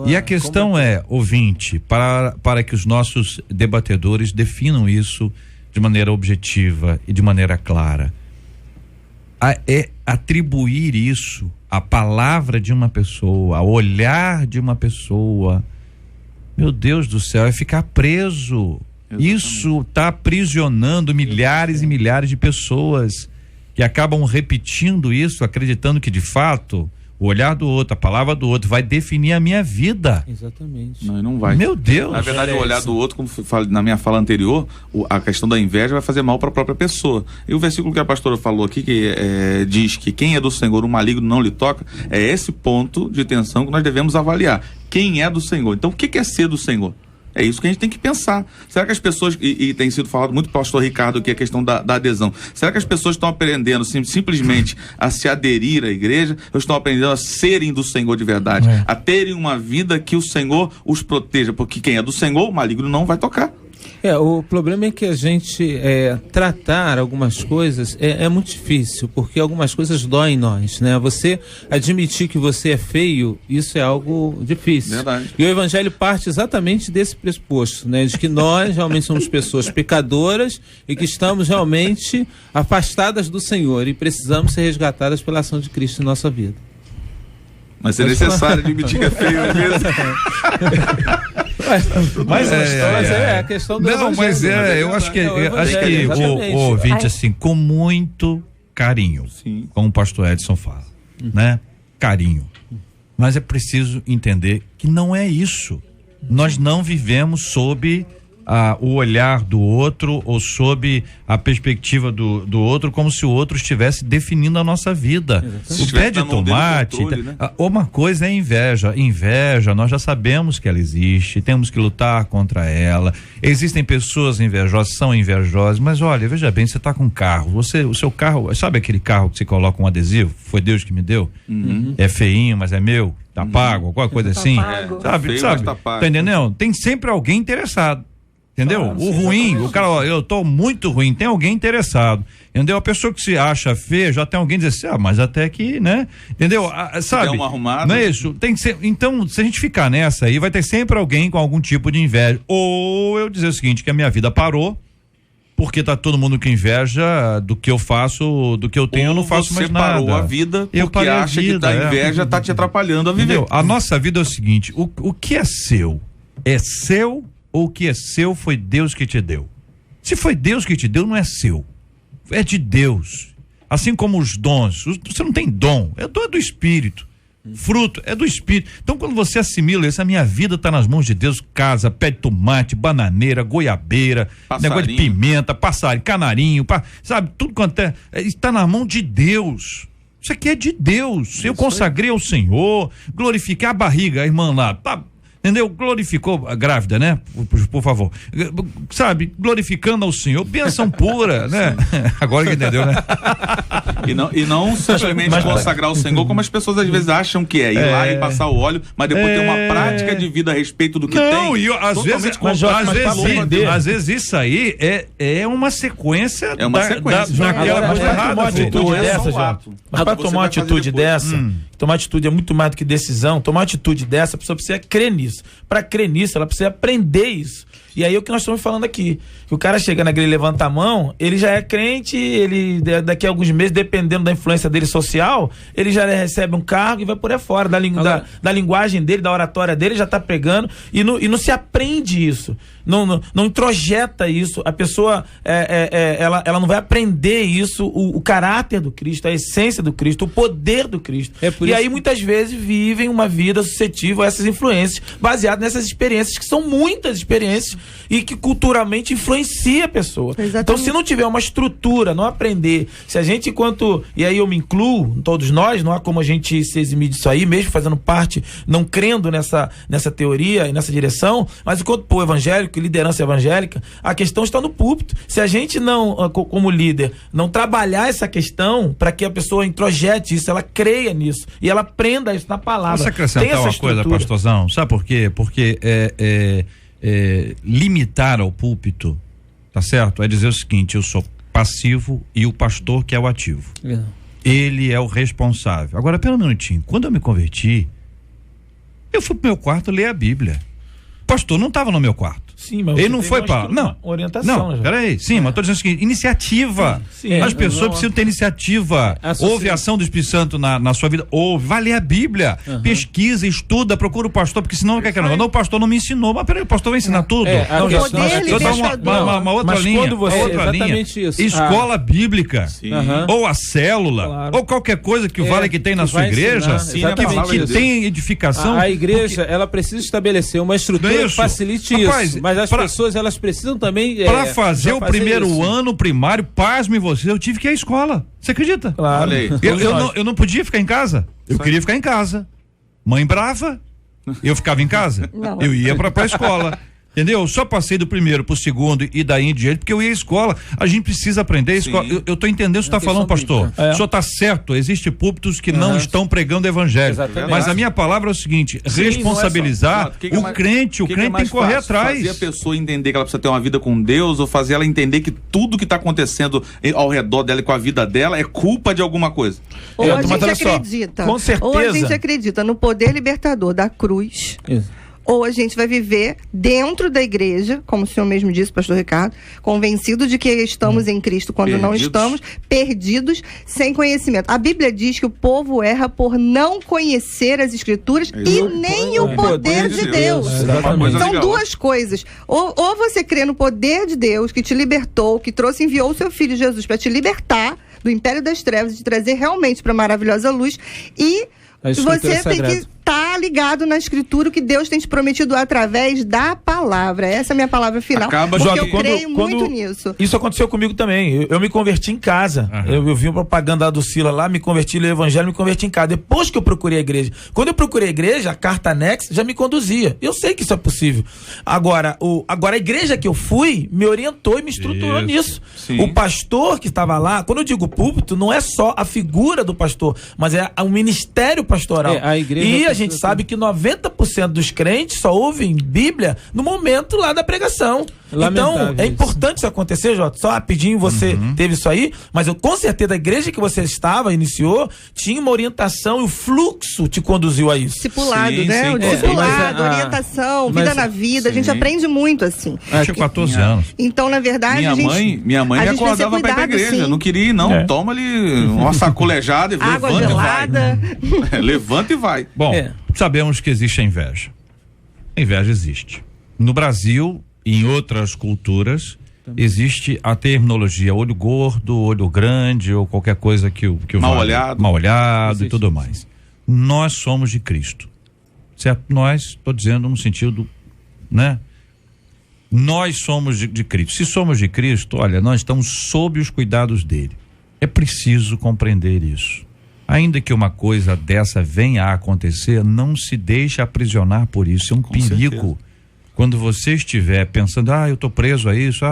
C: E a questão ouvinte, para que os nossos debatedores definam isso de maneira objetiva e de maneira clara, é atribuir isso à palavra de uma pessoa, ao olhar de uma pessoa. Meu Deus do céu, é ficar preso. Exatamente. Isso está aprisionando milhares e milhares de pessoas que acabam repetindo isso, acreditando que de fato o olhar do outro, a palavra do outro vai definir a minha vida.
E: Exatamente.
F: Não vai.
C: Meu Deus.
F: Na verdade, o olhar do outro, como falei na minha fala anterior, a questão da inveja vai fazer mal para a própria pessoa. E o versículo que a pastora falou aqui, que diz que quem é do Senhor, o maligno não lhe toca, é esse ponto de tensão que nós devemos avaliar. Quem é do Senhor? Então, o que é ser do Senhor? É isso que a gente tem que pensar. Será que as pessoas, e tem sido falado muito pelo pastor Ricardo aqui, a questão da adesão, será que as pessoas estão aprendendo simplesmente a se aderir à igreja, ou estão aprendendo a serem do Senhor de verdade, a terem uma vida que o Senhor os proteja, porque quem é do Senhor, o maligno não vai tocar.
E: O problema é que a gente tratar algumas coisas é muito difícil, porque algumas coisas doem em nós, né? Você admitir que você é feio, isso é algo difícil.
F: Verdade.
E: E o evangelho parte exatamente desse pressuposto, né? De que nós realmente somos pessoas pecadoras e que estamos realmente afastadas do Senhor e precisamos ser resgatadas pela ação de Cristo em nossa vida.
F: Mas é necessário admitir que é feio mesmo.
E: Mas a questão do
C: não, mas eu acho que o ouvinte, assim, com muito carinho, como o pastor Edson fala, né? Carinho. Mas é preciso entender que não é isso. Nós não vivemos sob o olhar do outro ou sob a perspectiva do outro, como se o outro estivesse definindo a nossa vida. O pé de tomate, controle, né? Uma coisa é inveja, nós já sabemos que ela existe, temos que lutar contra ela. Existem pessoas invejosas, são invejosas, mas olha, veja bem, você está com um carro, o seu carro, sabe aquele carro que você coloca um adesivo? Foi Deus que me deu? É feinho, mas é meu, tá pago, alguma coisa assim, sabe? Tá entendendo? Tem sempre alguém interessado. Entendeu? O ruim, o cara, eu tô muito ruim, tem alguém interessado. Entendeu? A pessoa que se acha feia, já tem alguém dizer assim, mas até que, né? Entendeu? Sabe?
F: Uma arrumada.
C: Não é isso? Tem que ser, então, se a gente ficar nessa aí, vai ter sempre alguém com algum tipo de inveja. Ou eu dizer o seguinte, que a minha vida parou, porque tá todo mundo com inveja do que eu faço, do que eu tenho, eu não faço mais nada.
F: Você parou a vida porque acha que a inveja tá te atrapalhando a viver.
C: Entendeu? A nossa vida é o seguinte, o que é seu? É seu? Ou o que é seu foi Deus que te deu? Se foi Deus que te deu, não é seu. É de Deus. Assim como os dons. Você não tem dom. É dom do Espírito. Fruto é do Espírito. Então, quando você assimila isso, a minha vida está nas mãos de Deus. Casa, pé de tomate, bananeira, goiabeira, negócio de pimenta, passarinho, canarinho, sabe? Tudo quanto está na mão de Deus. Isso aqui é de Deus. Eu consagrei ao Senhor, glorifiquei a barriga, a irmã lá, entendeu? Glorificou a grávida, né? Por favor. Sabe? Glorificando ao Senhor. Bênção pura, né? Agora que entendeu, né?
F: E não simplesmente consagrar o Senhor, como as pessoas às vezes acham que é ir lá e passar o óleo, mas depois ter uma prática de vida a respeito do que tem.
C: Não, e às vezes isso aí é uma sequência.
F: É uma sequência.
G: Daquela coisa errada. Para tomar uma atitude dessa, tomar atitude é muito mais do que decisão. Tomar uma atitude dessa, a pessoa precisa crer nisso. Para crer nisso, ela precisa aprender isso. E aí é o que nós estamos falando aqui. Que o cara chega na igreja e levanta a mão, ele já é crente, ele daqui a alguns meses, dependendo da influência dele social, ele já recebe um cargo e vai por aí fora. Da linguagem dele, da oratória dele, já está pregando e não se aprende isso. Não introjeta isso. A pessoa ela não vai aprender isso, o caráter do Cristo, a essência do Cristo, o poder do Cristo. E aí muitas vezes vivem uma vida suscetível a essas influências, baseadas nessas experiências, que são muitas experiências e que culturalmente influencia a pessoa.
D: Exatamente.
G: Então, se não tiver uma estrutura, não aprender, se a gente e aí eu me incluo, todos nós, não há como a gente se eximir disso aí, mesmo fazendo parte, não crendo nessa teoria e nessa direção, mas enquanto povo evangélico e liderança evangélica, a questão está no púlpito. Se a gente não, como líder, não trabalhar essa questão para que a pessoa introjete isso, ela creia nisso e ela aprenda isso na palavra.
C: Posso acrescentar uma coisa, pastorzão? Sabe por quê? Porque limitar ao púlpito, tá certo? É dizer o seguinte: eu sou passivo e o pastor que é o ativo. Ele é o responsável. Agora, pera um minutinho, quando eu me converti, eu fui pro meu quarto ler a Bíblia. O pastor não estava no meu quarto.
G: Sim, mas
C: ele não foi para
G: orientação.
C: Não, peraí. Sim, mas tô dizendo o seguinte: iniciativa.
G: Sim,
C: as pessoas precisam ter iniciativa. Houve ação do Espírito Santo na sua vida. Houve. Vai ler a Bíblia. Pesquisa, estuda, procura o pastor, porque senão não, o pastor não me ensinou. Mas peraí, o pastor vai ensinar tudo.
D: Eu
C: dou uma outra linha.
E: Isso.
C: Escola bíblica. Ou a célula. Ou qualquer coisa que o Vale que tem na sua igreja. Que tem edificação.
E: A igreja, ela precisa estabelecer uma estrutura que facilite isso. Mas as pessoas, elas precisam também...
C: Para fazer o primeiro ano primário, pasme você, eu tive que ir à escola. Você acredita?
G: Claro.
C: Eu não podia ficar em casa. Eu queria ficar em casa. Mãe brava, eu ficava em casa.
D: Não.
C: Eu ia pra escola. Entendeu? Eu só passei do primeiro pro segundo e daí em diante, porque eu ia à escola. A gente precisa aprender. Eu tô entendendo o que você tá falando, pastor. O senhor tá certo, existem púlpitos que não estão pregando o evangelho. Exatamente. Mas a minha palavra é o seguinte: responsabilizar o crente tem que correr atrás.
F: Fazer a pessoa entender que ela precisa ter uma vida com Deus, ou fazer ela entender que tudo que tá acontecendo ao redor dela e com a vida dela é culpa de alguma coisa.
D: Ou a gente acredita.
G: Com certeza.
D: Ou a gente acredita no poder libertador da cruz. Ou a gente vai viver dentro da igreja, como o senhor mesmo disse, pastor Ricardo, convencido de que estamos em Cristo quando não estamos, perdidos, sem conhecimento. A Bíblia diz que o povo erra por não conhecer as Escrituras e nem o poder de Deus. São duas coisas. Ou você crê no poder de Deus que te libertou, que enviou o seu filho Jesus para te libertar do império das trevas e te trazer realmente para a maravilhosa luz, e você tem que estar ligado na Escritura, o que Deus tem te prometido através da palavra. Essa é a minha palavra final. Porque eu creio muito nisso.
G: Isso aconteceu comigo também. Eu me converti em casa. Eu vi uma propaganda do Sila lá, me converti no evangelho, me converti em casa. Depois que eu procurei a igreja. Quando eu procurei a igreja, a carta anexa já me conduzia. Eu sei que isso é possível. Agora a igreja que eu fui me orientou e me estruturou nisso. Sim. O pastor que estava lá, quando eu digo púlpito, não é só a figura do pastor, mas é o ministério pastoral.
E: A igreja,
G: e a gente sabe que 90% dos crentes só ouvem Bíblia no momento lá da pregação. Então, é importante isso acontecer, Jota. Só rapidinho, você teve isso aí, mas com certeza a igreja que você iniciou, tinha uma orientação e o fluxo te conduziu a isso.
D: Discipulado, né? O discipulado, orientação, vida na vida, a gente aprende muito assim.
C: Tinha 14 anos.
D: Então, na verdade,
F: minha mãe me acordava pra ir pra igreja. Não queria ir, não. Toma ali uma sacolejada e
D: água gelada.
F: Levanta e vai.
C: Bom, sabemos que existe a inveja. A inveja existe. No Brasil e em outras culturas existe a terminologia olho gordo, olho grande ou qualquer coisa que o
F: mal olhado
C: e tudo mais. Nós somos de Cristo, certo? Nós, estou dizendo no sentido, né? Nós somos de Cristo. Se somos de Cristo, olha, nós estamos sob os cuidados dele. É preciso compreender isso. Ainda que uma coisa dessa venha a acontecer, não se deixe aprisionar por isso. É um perigo. Certeza. Quando você estiver pensando, eu tô preso a isso,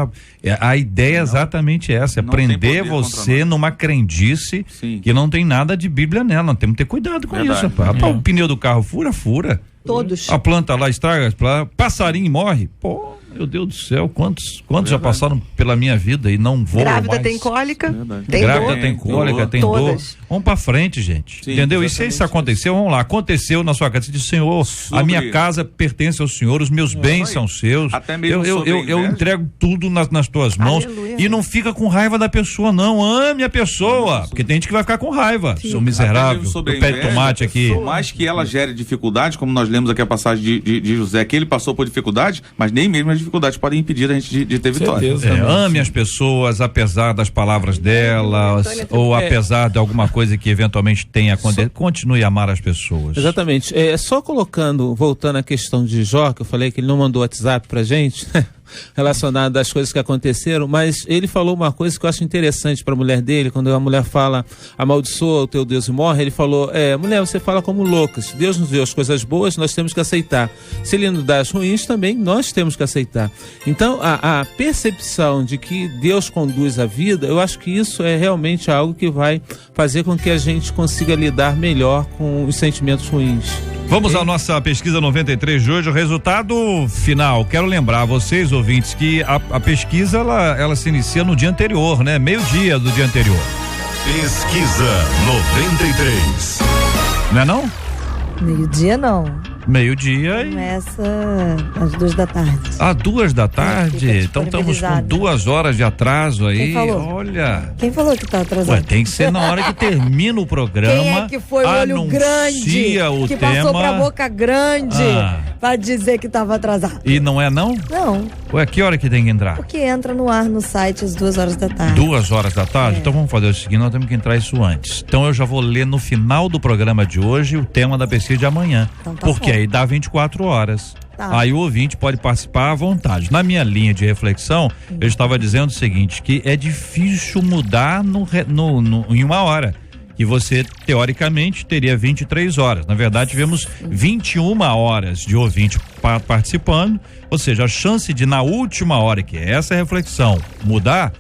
C: a ideia é exatamente essa, é prender você numa crendice que não tem nada de Bíblia nela. Nós temos que ter cuidado com isso. O pneu do carro fura.
D: Todos.
C: A planta lá estraga, passarinho morre. Pô, meu Deus do céu, quantos já passaram pela minha vida e não voam mais.
D: Grávida tem cólica, tem
C: grávida dor. Tem cólica, tem dor. Vamos pra frente, gente. Sim, entendeu? E se isso aconteceu, vamos lá. Aconteceu na sua casa. Você diz, Senhor, a minha casa pertence ao Senhor, os meus bens são seus. Até mesmo eu entrego tudo nas tuas mãos. Aleluia. E não fica com raiva da pessoa, não. Ame a pessoa. Porque tem gente que vai ficar com raiva. Seu miserável, o pé de tomate aqui.
F: Por mais que ela gere dificuldade, como nós lemos aqui a passagem de José, que ele passou por dificuldade, mas nem mesmo as dificuldades podem impedir a gente de ter vitória.
C: Ame as pessoas, apesar das palavras delas, ou apesar de alguma coisa que eventualmente tenha acontecido, continue a amar as pessoas.
E: Exatamente. Só voltando à questão de Jó, que eu falei que ele não mandou WhatsApp pra gente, relacionado às coisas que aconteceram, mas ele falou uma coisa que eu acho interessante para a mulher dele, quando a mulher fala, amaldiçoa o teu Deus e morre, ele falou, mulher, você fala como louca, se Deus nos deu as coisas boas, nós temos que aceitar. Se ele nos dá as ruins, também nós temos que aceitar. Então, a percepção de que Deus conduz a vida, eu acho que isso é realmente algo que vai fazer com que a gente consiga lidar melhor com os sentimentos ruins.
C: Vamos à nossa pesquisa 93 de hoje, o resultado final. Quero lembrar a vocês, ouvintes, que a pesquisa ela se inicia no dia anterior, né? Meio-dia do dia anterior.
A: Pesquisa 93.
C: Não é não?
H: Meio-dia não.
C: Meio-dia e...
H: Começa às 2 da tarde.
C: Às 2 da tarde? Então estamos com 2 horas de atraso aí.
H: Quem falou?
C: Olha.
H: Quem falou que tá atrasado?
C: Ué, tem que ser na hora que termina o programa.
H: Quem é que foi o olho grande?
C: O
H: que
C: tema...
H: passou pra boca grande pra dizer que tava atrasado.
C: E não é não?
H: Não.
C: Ué, que hora que tem que entrar?
H: Porque entra no ar no site às 2 horas da tarde.
C: 2 horas da tarde? Então vamos fazer o seguinte, nós temos que entrar isso antes. Então eu já vou ler no final do programa de hoje o tema da pesquisa de amanhã.
H: Então tá
C: porque
H: bom.
C: aí dá 24 horas.
H: Tá.
C: Aí o ouvinte pode participar à vontade. Na minha linha de reflexão, eu estava dizendo o seguinte, que é difícil mudar em 1 hora. Que você, teoricamente, teria 23 horas. Na verdade, tivemos 21 horas de ouvinte participando, ou seja, a chance de, na última hora, que é essa reflexão, mudar,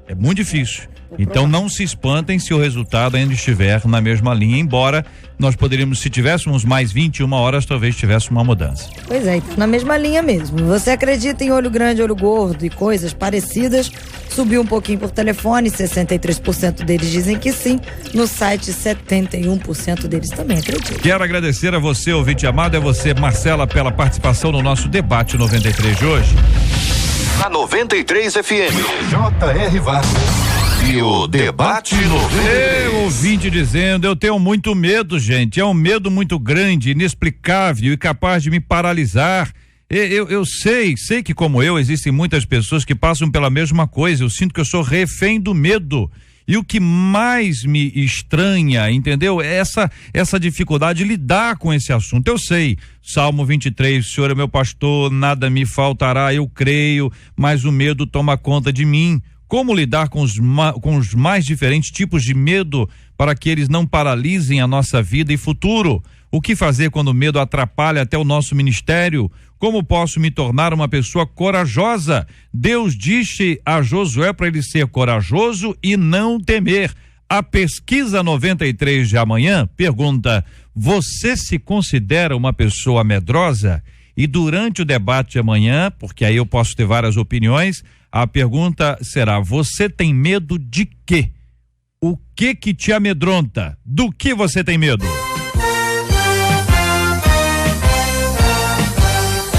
C: é muito difícil. Então não se espantem se o resultado ainda estiver na mesma linha, embora nós poderíamos, se tivéssemos mais 21 horas, talvez tivesse uma mudança.
H: Pois é, então na mesma linha mesmo. Você acredita em olho grande, olho gordo e coisas parecidas? Subiu um pouquinho por telefone, 63% deles dizem que sim. No site, 71% deles também acreditam.
C: Quero agradecer a você, ouvinte amado, é você, Marcela, pela participação no nosso debate 93 de hoje.
A: Na 93 FM, J.R. Vargas. E o debate 93.
C: Ouvinte dizendo, eu tenho muito medo, gente, é um medo muito grande, inexplicável e capaz de me paralisar. Eu sei que como eu, existem muitas pessoas que passam pela mesma coisa, eu sinto que eu sou refém do medo. E o que mais me estranha, entendeu? É essa dificuldade de lidar com esse assunto. Eu sei, Salmo 23, o Senhor é meu pastor, nada me faltará, eu creio, mas o medo toma conta de mim. Como lidar com os mais diferentes tipos de medo para que eles não paralisem a nossa vida e futuro? O que fazer quando o medo atrapalha até o nosso ministério? Como posso me tornar uma pessoa corajosa? Deus disse a Josué para ele ser corajoso e não temer. A pesquisa 93 de amanhã pergunta: você se considera uma pessoa medrosa? E durante o debate de amanhã, porque aí eu posso ter várias opiniões, a pergunta será: você tem medo de quê? O que te amedronta? Do que você tem medo?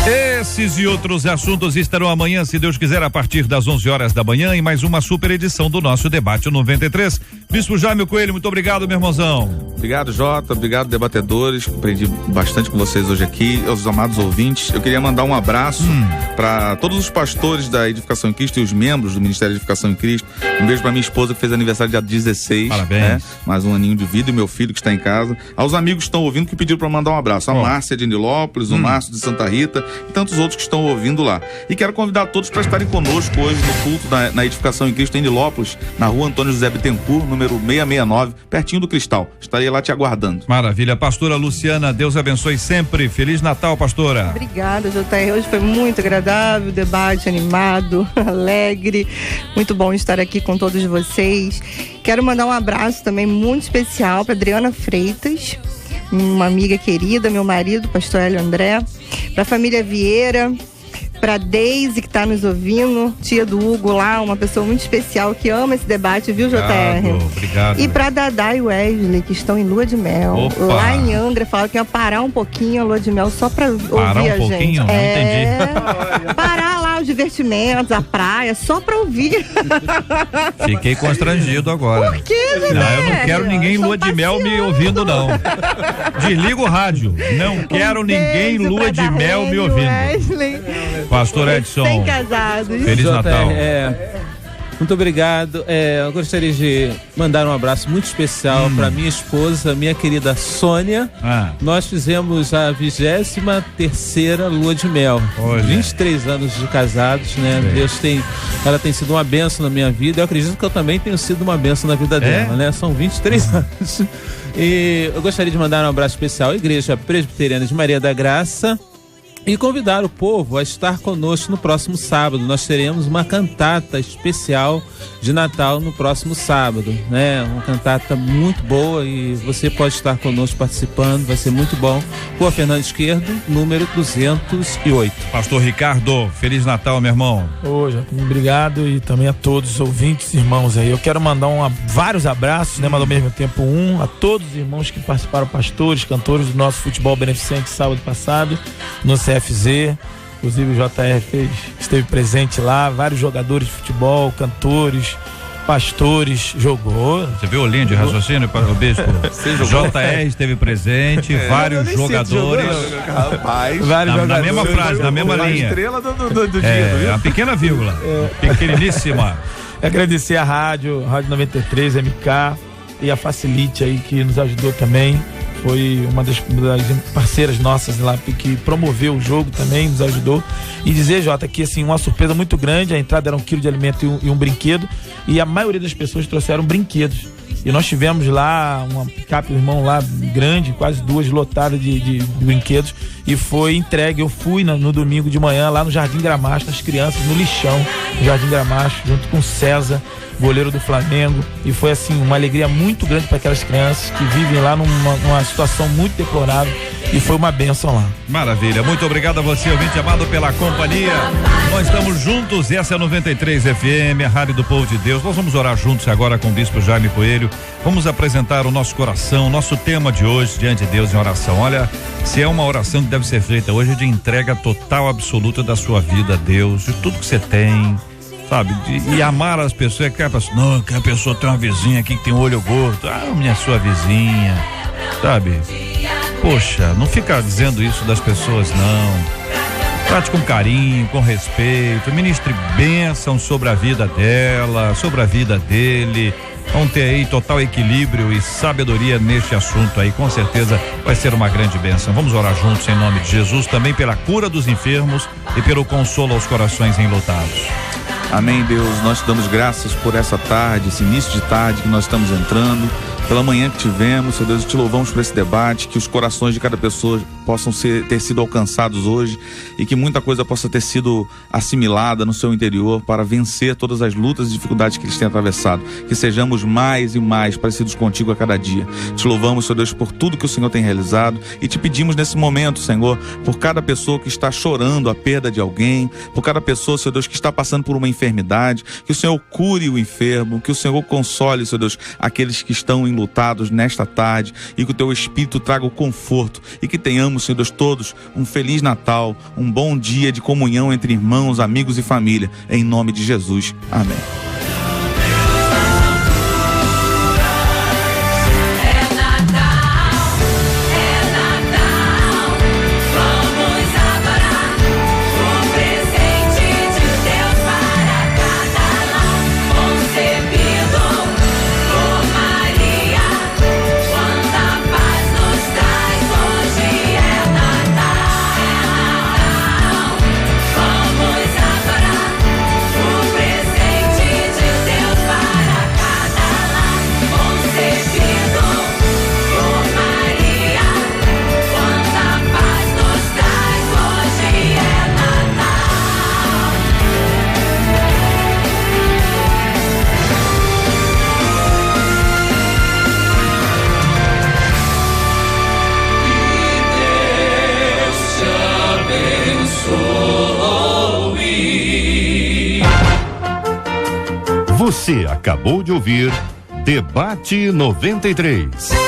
C: Esses e outros assuntos estarão amanhã, se Deus quiser, a partir das 11 horas da manhã, em mais uma super edição do nosso Debate 93. Bispo Jaime Coelho, muito obrigado, meu irmãozão.
F: Obrigado, Jota, obrigado, debatedores, aprendi bastante com vocês hoje aqui, aos amados ouvintes. Eu queria mandar um abraço para todos os pastores da Edificação em Cristo e os membros do Ministério de Edificação em Cristo. Um beijo para minha esposa, que fez aniversário dia 16.
C: Parabéns.
F: Né? Mais um aninho de vida, e meu filho que está em casa. Aos amigos que estão ouvindo, que pediram para mandar um abraço. A Márcia de Nilópolis, o Márcio de Santa Rita e tantos outros que estão ouvindo lá. E quero convidar todos para estarem conosco hoje no culto na Edificação em Cristo em Nilópolis, na rua Antônio José Bittencourt, número 669, pertinho do Cristal. Estarei lá te aguardando.
C: Maravilha. Pastora Luciana, Deus abençoe sempre. Feliz Natal, pastora.
D: Obrigada, JR. Hoje foi muito agradável, debate animado, alegre. Muito bom estar aqui com todos vocês. Quero mandar um abraço também muito especial para Adriana Freitas, uma amiga querida, meu marido, pastor Hélio André, para a família Vieira, para Deise, que está nos ouvindo, tia do Hugo lá, uma pessoa muito especial que ama esse debate, viu, JR?
C: Obrigado.
D: E para Dadá e Wesley, que estão em lua de mel.
C: Opa.
D: Lá em Angra, falaram que ia parar um pouquinho a lua de mel só para ouvir
C: Parar um
D: a
C: pouquinho?
D: gente.
C: Não entendi.
D: Parar lá os divertimentos, a praia, só para ouvir.
C: Fiquei constrangido agora.
D: Por quê, Dedé?
C: Não, eu não quero ninguém em lua de mel me ouvindo, não. Desliga o rádio. Não quero ninguém em lua de mel me ouvindo.
D: Wesley.
C: Pastor Edson,
D: Sem casados.
C: Feliz Natal.
E: Muito obrigado. Eu gostaria de mandar um abraço muito especial para minha esposa, minha querida Sônia. Nós fizemos a 23ª lua de mel. 23 anos de casados, né? Ela tem sido uma bênção na minha vida. Eu acredito que eu também tenho sido uma bênção na vida dela, né? São 23 anos. E eu gostaria de mandar um abraço especial à Igreja Presbiteriana de Maria da Graça e convidar o povo a estar conosco no próximo sábado. Nós teremos uma cantata especial de Natal no próximo sábado, né? Uma cantata muito boa e você pode estar conosco participando, vai ser muito bom. Rua Fernando Esquerdo, número 208.
C: Pastor Ricardo, Feliz Natal, meu irmão.
G: Obrigado e também a todos os ouvintes, irmãos aí. Eu quero mandar vários abraços, né? Mas ao mesmo tempo a todos os irmãos que participaram, pastores, cantores do nosso futebol beneficente sábado passado, no CFZ, inclusive o JR esteve presente lá, vários jogadores de futebol, cantores, pastores, jogou.
C: Você viu a linha de raciocínio para o bispo? JR esteve presente, vários jogadores.
F: Rapaz,
C: vários jogadores. Na mesma frase, na mesma linha. A estrela do dia. A pequena vírgula, pequeniníssima.
G: Agradecer a Rádio 93, MK e a Facilite aí que nos ajudou também. Foi uma das parceiras nossas lá que promoveu o jogo também, nos ajudou. E dizer, Jota, que assim, uma surpresa muito grande, a entrada era 1 quilo de alimento e um brinquedo, e a maioria das pessoas trouxeram brinquedos. E nós tivemos lá uma picape, irmão, lá grande, quase 2 lotadas de brinquedos, e foi entregue. Eu fui no domingo de manhã lá no Jardim Gramacho, as crianças no lixão, no Jardim Gramacho, junto com o César, goleiro do Flamengo, e foi assim uma alegria muito grande para aquelas crianças que vivem lá numa situação muito deplorável, e foi uma bênção lá.
C: Maravilha, muito obrigado a você, ouvinte amado, pela companhia. Nós estamos juntos, essa é a 93 FM, a Rádio do Povo de Deus. Nós vamos orar juntos agora com o Bispo Jaime Coelho. Vamos apresentar o nosso coração, nosso tema de hoje diante de Deus em oração. Olha, se é uma oração que deve ser feita hoje de entrega total, absoluta da sua vida a Deus, de tudo que você tem, sabe, e amar as pessoas. Que a pessoa tem uma vizinha aqui que tem um olho gordo, sua vizinha, sabe? Poxa, não fica dizendo isso das pessoas, não. Trate com carinho, com respeito, ministre bênção sobre a vida dela, sobre a vida dele. Vão ter aí total equilíbrio e sabedoria neste assunto aí, com certeza vai ser uma grande bênção. Vamos orar juntos em nome de Jesus, também pela cura dos enfermos e pelo consolo aos corações enlutados.
F: Amém, Deus, nós te damos graças por essa tarde, esse início de tarde que nós estamos entrando, pela manhã que tivemos, Senhor Deus, te louvamos por esse debate, que os corações de cada pessoa possam ter sido alcançados hoje e que muita coisa possa ter sido assimilada no seu interior para vencer todas as lutas e dificuldades que eles têm atravessado, que sejamos mais e mais parecidos contigo a cada dia. Te louvamos, Senhor Deus, por tudo que o Senhor tem realizado e te pedimos nesse momento, Senhor, por cada pessoa que está chorando a perda de alguém, por cada pessoa, Senhor Deus, que está passando por uma enfermidade, que o Senhor cure o enfermo, que o Senhor console, Senhor Deus, aqueles que estão enlutados nesta tarde, e que o teu Espírito traga o conforto, e que tenhamos, Senhor Deus, todos um Feliz Natal, um bom dia de comunhão entre irmãos, amigos e família, em nome de Jesus. Amém.
A: Você acabou de ouvir Debate 93.